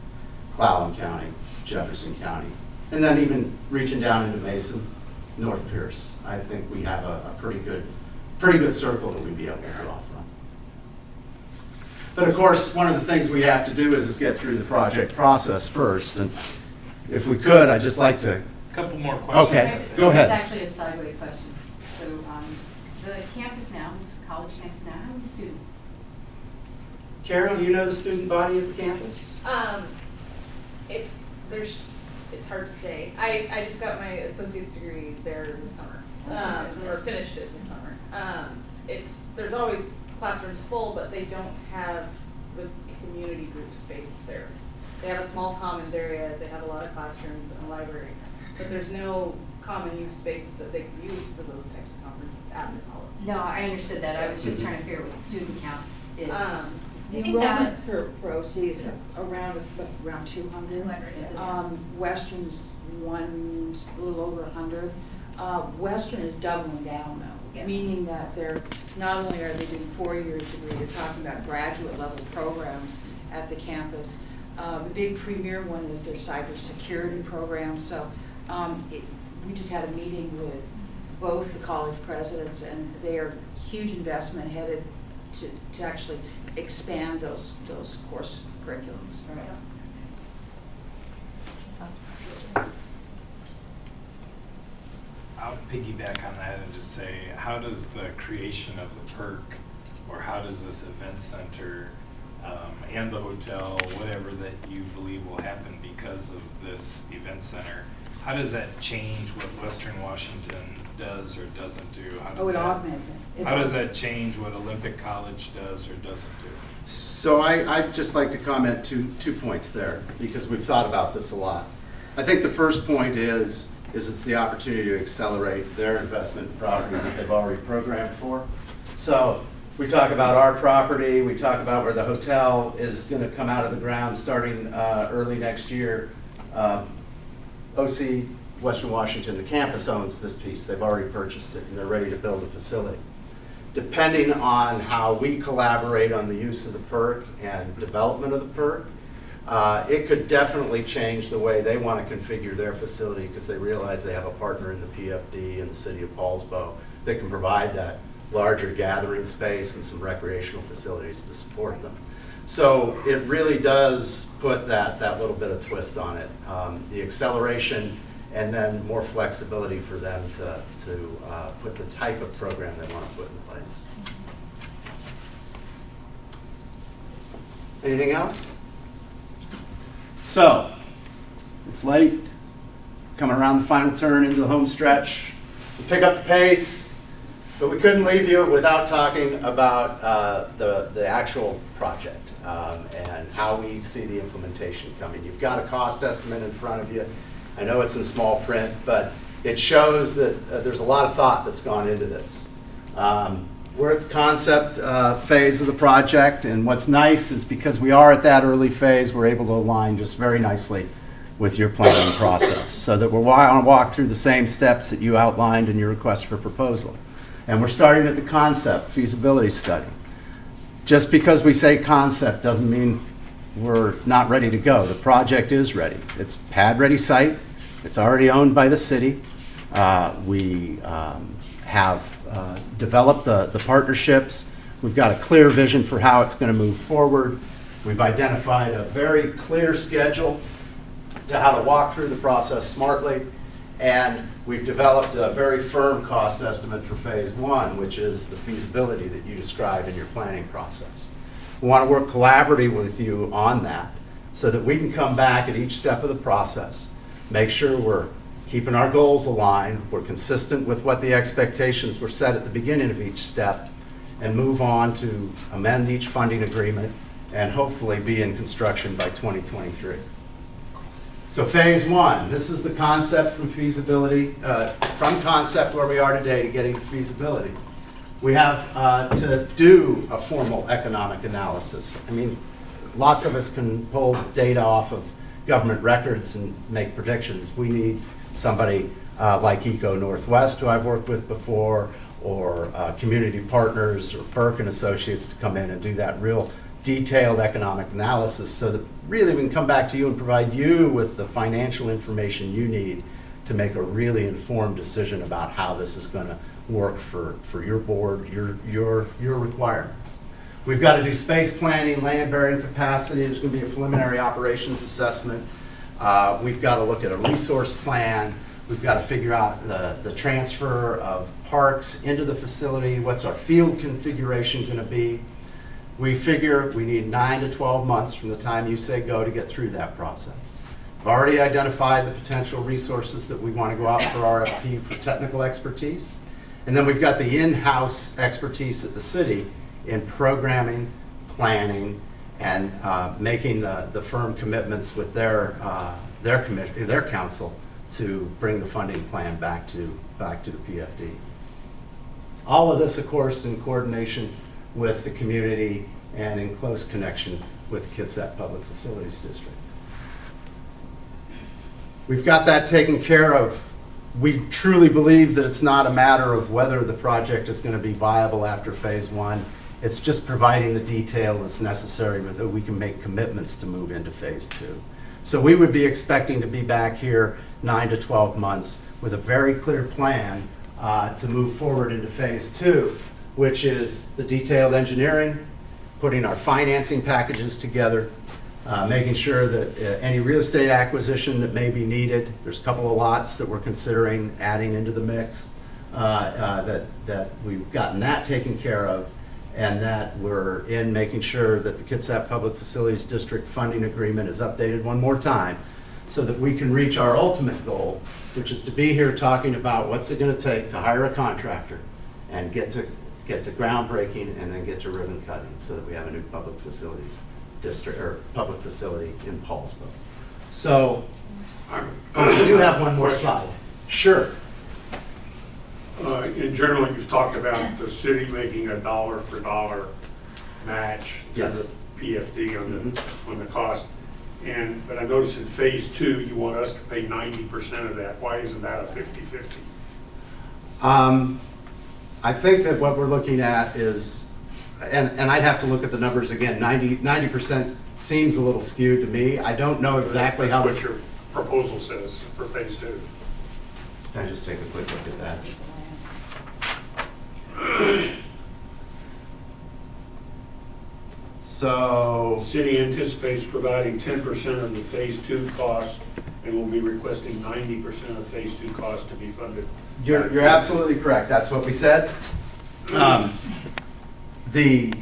Clallam County, Jefferson County, and then even reaching down into Mason, North Pierce. I think we have a pretty good circle that we'd be able to draw from. But of course, one of the things we have to do is get through the project process first. And if we could, I'd just like to. Couple more questions. Okay, go ahead. It's actually a sideways question. So the campus now, this college campus now, how many students? Carol, do you know the student body at the campus? It's hard to say. I just got my associate's degree there this summer, or finished it this summer. There's always classrooms full, but they don't have the community group space there. They have a small commons area, they have a lot of classrooms and a library, but there's no common use space that they could use for those types of conferences at the college. No, I understood that. I was just trying to figure out what the student count is. The I think that enrollment for OC is around 200. 200, is it? Western's a little over 100. Western is doubling down though, Yes. meaning that they're, not only are they doing 4-year degree, they're talking about graduate level programs at the campus. The big premier one is their cybersecurity program. So we just had a meeting with both the college presidents, and they are huge investment headed to actually expand those course curriculums. I'll piggyback on that and just say, how does the creation of the PERC, or how does this event center and the hotel, whatever that you believe will happen because of this event center, how does that change what Western Washington does or doesn't do? How does It that, augments it. how does that change what Olympic College does or doesn't do? So I'd just like to comment two points there, because we've thought about this a lot. I think the first point is it's the opportunity to accelerate their investment in property that they've already programmed for. So we talk about our property, we talk about where the hotel is going to come out of the ground starting early next year. OC, Western Washington, the campus owns this piece. They've already purchased it, and they're ready to build a facility. Depending on how we collaborate on the use of the PERC and development of the PERC, it could definitely change the way they want to configure their facility, because they realize they have a partner in the PFD and the city of Poulsbo that can provide that larger gathering space and some recreational facilities to support them. So it really does put that little bit of twist on it. The acceleration and then more flexibility for them to put the type of program they want to put in place. Anything else? So, it's late, coming around the final turn into the home stretch. We pick up the pace, but we couldn't leave you without talking about the actual project and how we see the implementation coming. You've got a cost estimate in front of you. I know it's in small print, but it shows that there's a lot of thought that's gone into this. We're at the concept phase of the project, and what's nice is because we are at that early phase, we're able to align just very nicely with your planning process, so that we're going to walk through the same steps that you outlined in your request for proposal. And we're starting at the concept feasibility study. Just because we say concept doesn't mean we're not ready to go. The project is ready. It's pad-ready site. It's already owned by the city. We have developed the partnerships. We've got a clear vision for how it's going to move forward. We've identified a very clear schedule to how to walk through the process smartly. And we've developed a very firm cost estimate for phase one, which is the feasibility that you described in your planning process. We want to work collaboratively with you on that so that we can come back at each step of the process, make sure we're keeping our goals aligned, we're consistent with what the expectations were set at the beginning of each step, and move on to amend each funding agreement and hopefully be in construction by 2023. So phase one, this is the concept from feasibility, from concept where we are today to getting to feasibility. We have to do a formal economic analysis. I mean, lots of us can pull data off of government records and make predictions. We need somebody like Eco Northwest, who I've worked with before, or community partners or PERC and Associates to come in and do that real detailed economic analysis, so that really we can come back to you and provide you with the financial information you need to make a really informed decision about how this is going to work for your board, your requirements. We've got to do space planning, land bearing capacity. There's going to be a preliminary operations assessment. We've got to look at a resource plan. We've got to figure out the transfer of parks into the facility. What's our field configuration going to be? We figure we need 9 to 12 months from the time you say go to get through that process. We've already identified the potential resources that we want to go out for RFP for technical expertise. And then we've got the in-house expertise at the city in programming, planning, and making the firm commitments with their council to bring the funding plan back to the PFD. All of this, of course, in coordination with the community and in close connection with the Kitsap Public Facilities District. We've got that taken care of. We truly believe that it's not a matter of whether the project is going to be viable after phase one. It's just providing the detail that's necessary so that we can make commitments to move into phase two. So we would be expecting to be back here 9 to 12 months with a very clear plan to move forward into phase two, which is the detailed engineering, putting our financing packages together, making sure that any real estate acquisition that may be needed, there's a couple of lots that we're considering adding into the mix, that we've gotten that taken care of, and that we're in making sure that the Kitsap Public Facilities District funding agreement is updated one more time so that we can reach our ultimate goal, which is to be here talking about what's it going to take to hire a contractor and get to groundbreaking and then get to ribbon cutting so that we have a new public facilities district or public facility in Poulsbo. So we do have one more slide. Sure. In general, you've talked about the city making a dollar for dollar match to Yes. the PFD on the cost. But I noticed in phase two, you want us to pay 90% of that. Why isn't that a 50-50? I think that what we're looking at is, and I'd have to look at the numbers again, 90% seems a little skewed to me. I don't know exactly how. That's what your proposal says for phase two. Can I just take a quick look at that? So, City anticipates providing 10% of the phase two cost and will be requesting 90% of phase two cost to be funded. you're absolutely correct. That's what we said. The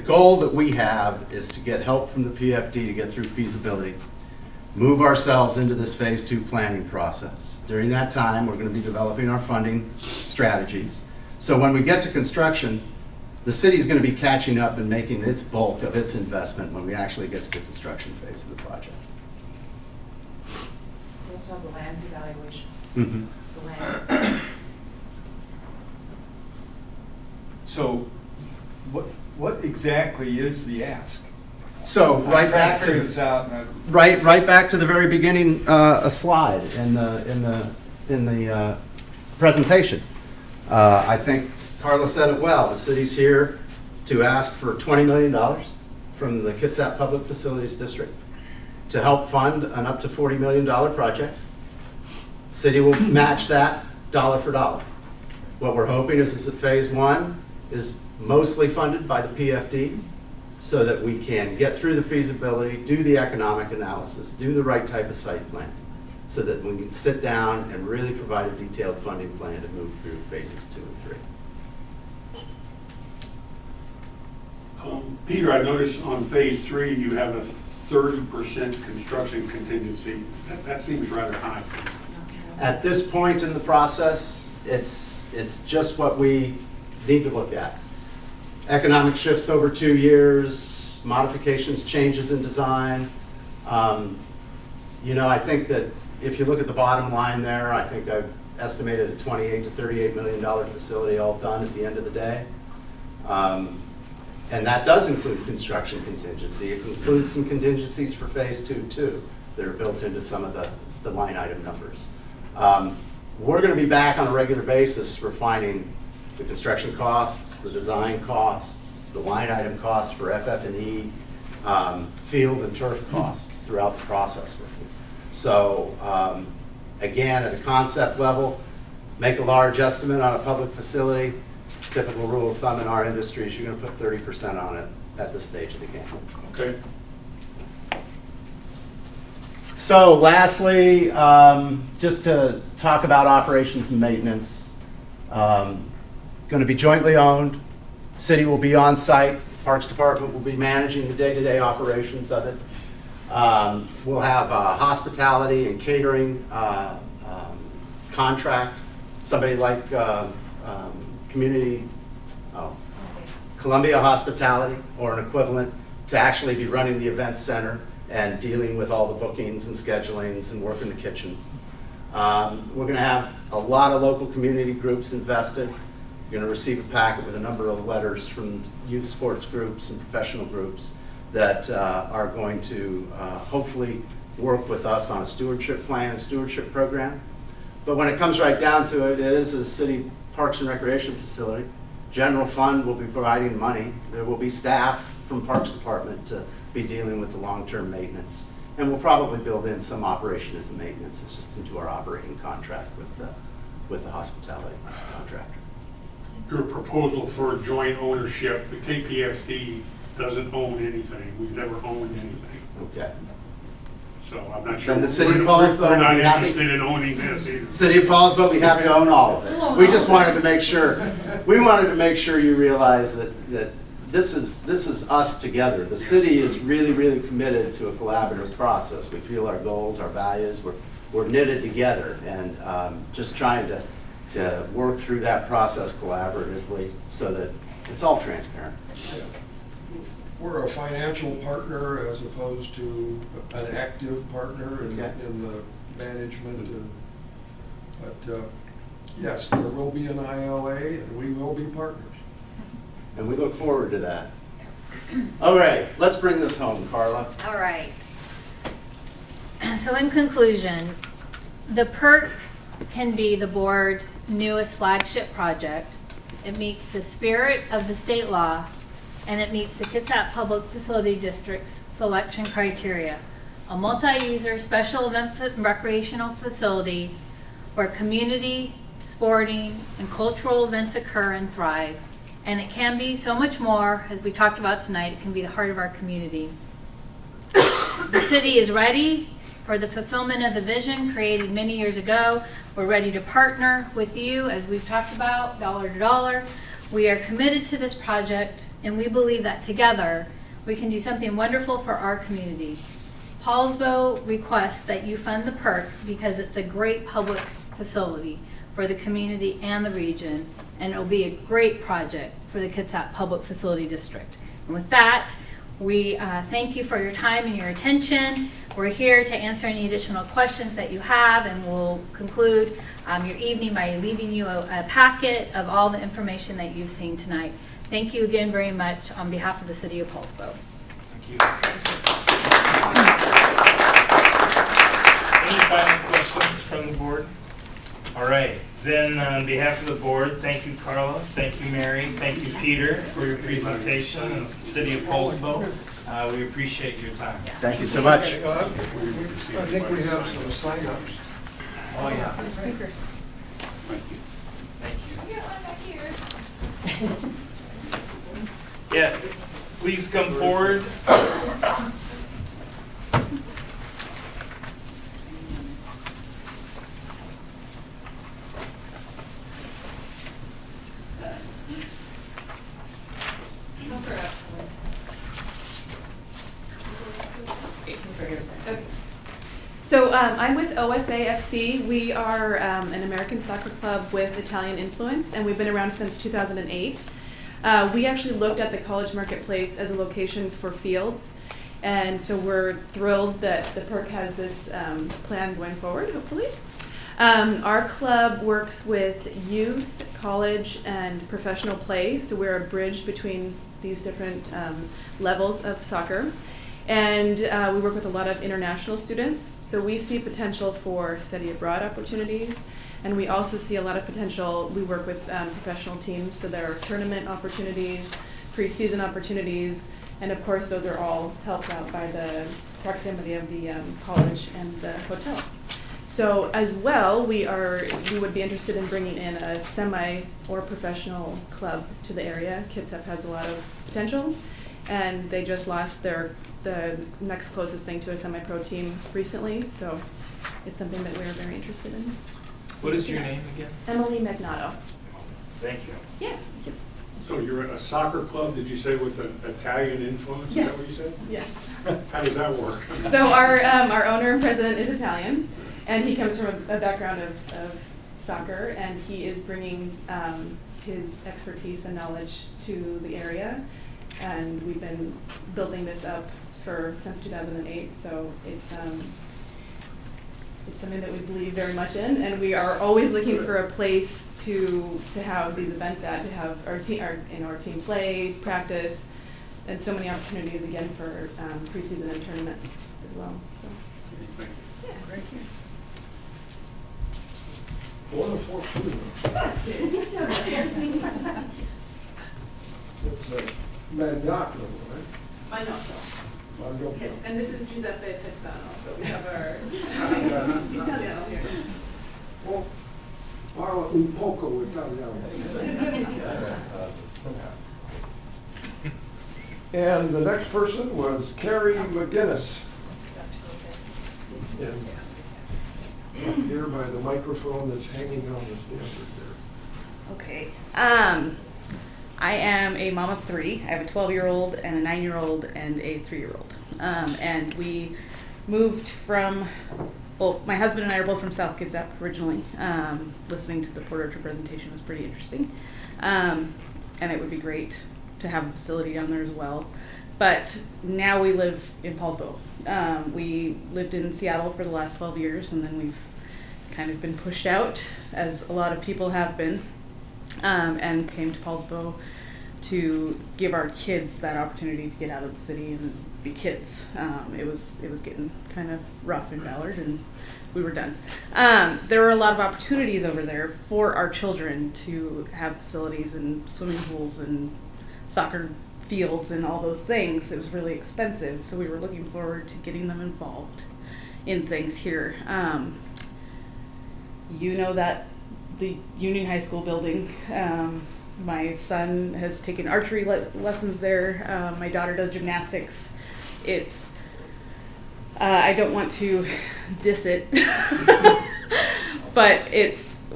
goal that we have is to get help from the PFD to get through feasibility, move ourselves into this phase two planning process. During that time, we're going to be developing our funding strategies. So when we get to construction, the city's going to be catching up and making its bulk of its investment when we actually get to the construction phase of the project. We also have the land evaluation. Mm-hmm. The land. So what exactly is the ask? So right back Figure to this out. right back to the very beginning, a slide in the presentation. I think Carla said it well. The city's here to ask for $20 million from the Kitsap Public Facilities District to help fund an up to $40 million project. City will match that dollar for dollar. What we're hoping is that phase one is mostly funded by the PFD so that we can get through the feasibility, do the economic analysis, do the right type of site plan, so that we can sit down and really provide a detailed funding plan to move through phases 2 and 3. Peter, I noticed on phase 3, you have a 30% construction contingency. That seems rather high. At this point in the process, it's just what we need to look at. Economic shifts over 2 years, modifications, changes in design. I think that if you look at the bottom line there, I think I've estimated a $28 to $38 million facility all done at the end of the day. And that does include construction contingency. It includes some contingencies for phase 2 too that are built into some of the line item numbers. We're going to be back on a regular basis refining the construction costs, the design costs, the line item costs for FF&E, field and turf costs throughout the process with you. So again, at a concept level, make a large estimate on a public facility. Typical rule of thumb in our industry is you're going to put 30% on it at this stage of the game. Okay. So lastly, just to talk about operations and maintenance, going to be jointly owned. City will be on site. Parks Department will be managing the day-to-day operations of it. We'll have a hospitality and catering contract. Somebody like Columbia Hospitality or an equivalent to actually be running the event center and dealing with all the bookings and schedulings and working the kitchens. We're going to have a lot of local community groups invested. You're going to receive a packet with a number of letters from youth sports groups and professional groups that are going to hopefully work with us on a stewardship plan, a stewardship program. But when it comes right down to it, it is a city parks and recreation facility. General fund will be providing money. There will be staff from Parks Department to be dealing with the long-term maintenance. And we'll probably build in some operation as a maintenance. It's just into our operating contract with the hospitality contractor. Your proposal for joint ownership, the KPFD doesn't own anything. We've never owned anything. Okay. So I'm not sure. Then the city of We're Poulsbo not will be happy. interested in owning this either. City of Poulsbo will be happy to own all of it. We just wanted to make sure, you realize that this is us together. The city is really, really committed to a collaborative process. We feel our goals, our values, we're knitted together, and just trying to work through that process collaboratively so that it's all transparent. We're a financial partner as opposed to an active partner in Okay. in the management. But yes, there will be an ILA and we will be partners. And we look forward to that. All right, let's bring this home, Carla. All right. So in conclusion, the PERC can be the board's newest flagship project. It meets the spirit of the state law, and it meets the Kitsap Public Facility District's selection criteria. A multi-user special event and recreational facility where community, sporting, and cultural events occur and thrive. And it can be so much more, as we talked about tonight. It can be the heart of our community. The city is ready for the fulfillment of the vision created many years ago. We're ready to partner with you, as we've talked about, dollar to dollar. We are committed to this project, and we believe that together we can do something wonderful for our community. Poulsbo requests that you fund the PERC because it's a great public facility for the community and the region, and it'll be a great project for the Kitsap Public Facility District. And with that, we thank you for your time and your attention. We're here to answer any additional questions that you have, and we'll conclude your evening by leaving you a packet of all the information that you've seen tonight. Thank you again very much on behalf of the City of Poulsbo. Thank you. Any final questions from the board? All right. Then on behalf of the board, thank you, Carla. Thank you, Mary. Thank you, Peter, for your presentation of the City of Poulsbo. We appreciate your time. Thank you so much. I think we have some sign-ups. Oh, yeah. Thank you. Thank you. Yeah, please come forward. So I'm with OSAFC. We are an American soccer club with Italian influence, and we've been around since 2008. We actually looked at the college marketplace as a location for fields, and so we're thrilled that the PERC has this plan going forward, hopefully. Our club works with youth, college, and professional play, so we're a bridge between these different levels of soccer. And we work with a lot of international students, so we see potential for study abroad opportunities, and we also see a lot of potential. We work with professional teams, so there are tournament opportunities, preseason opportunities, and of course those are all helped out by the proximity of the college and the hotel. So as well, we would be interested in bringing in a semi or professional club to the area. Kitsap has a lot of potential, and they just lost the next closest thing to a semi-pro team recently, so it's something that we're very interested in. What is your name again? Emily Magnato. Thank you. Yeah. So you're a soccer club, did you say, with an Italian influence? Yes. Is that what you said? Yes. How does that work? So our owner and president is Italian, and he comes from a background of soccer, and he is bringing his expertise and knowledge to the area. And we've been building this up since 2008, so it's something that we believe very much in, and we are always looking for a place to have these events at, to have our team play, practice, and so many opportunities again for preseason and tournaments as well. So. Yeah, great. One of 14. It's a Magnocco, right? Magnocco. Magnocco. Yes, and this is Giuseppe Pezzano, so we have our Italiano here. Oh, parla un poco Italiano. And the next person was Carrie McGinnis. And here by the microphone that's hanging on the standard there. Okay. I am a mom of 3. I have a 12-year-old and a 9-year-old and a 3-year-old. And we moved from, well, my husband and I are both from South Kitsap originally. Listening to the Port Orchard presentation was pretty interesting. And it would be great to have a facility down there as well. But now we live in Poulsbo. We lived in Seattle for the last 12 years, and then we've kind of been pushed out, as a lot of people have been, and came to Poulsbo to give our kids that opportunity to get out of the city and be kids. It was getting kind of rough in Ballard, and we were done. There were a lot of opportunities over there for our children to have facilities and swimming pools and soccer fields and all those things. It was really expensive, so we were looking forward to getting them involved in things here. You know that the Union High School building, my son has taken archery lessons there. My daughter does gymnastics. It's, I don't want to diss it, but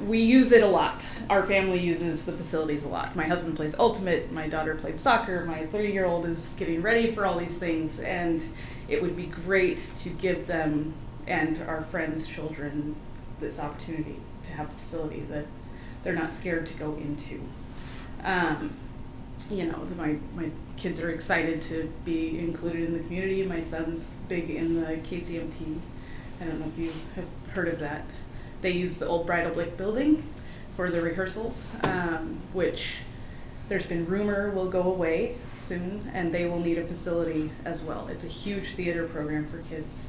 we use it a lot. Our family uses the facilities a lot. My husband plays ultimate, my daughter played soccer, my 3-year-old is getting ready for all these things, and it would be great to give them and our friends' children this opportunity to have a facility that they're not scared to go into. My kids are excited to be included in the community. My son's big in the KCMT. I don't know if you have heard of that. They use the old Bridal Blick building for the rehearsals, which there's been rumor will go away soon, and they will need a facility as well. It's a huge theater program for kids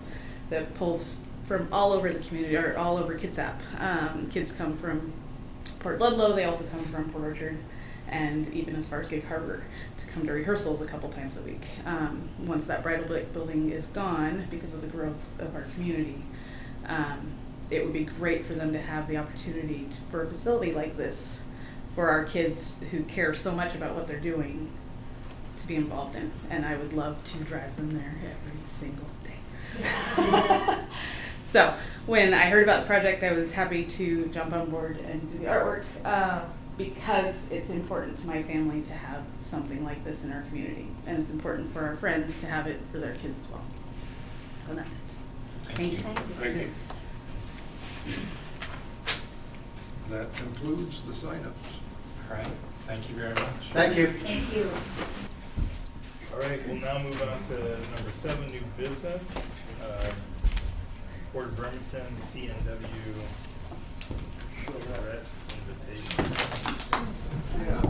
that pulls from all over the community, or all over Kitsap. Kids come from Port Ludlow, they also come from Port Orchard, and even as far as Gig Harbor to come to rehearsals a couple times a week. Once that Bridal Blick building is gone, because of the growth of our community, it would be great for them to have the opportunity for a facility like this for our kids who care so much about what they're doing to be involved in. And I would love to drive them there every single day. So when I heard about the project, I was happy to jump on board and do the artwork because it's important to my family to have something like this in our community. And it's important for our friends to have it for their kids as well. So that's it. Thank you. Thank you. That concludes the sign-ups. All right, thank you very much. Thank you. Thank you. All right, we'll now move on to number 7, new business. Port of Bremerton CNW Charrette invitation. Yeah,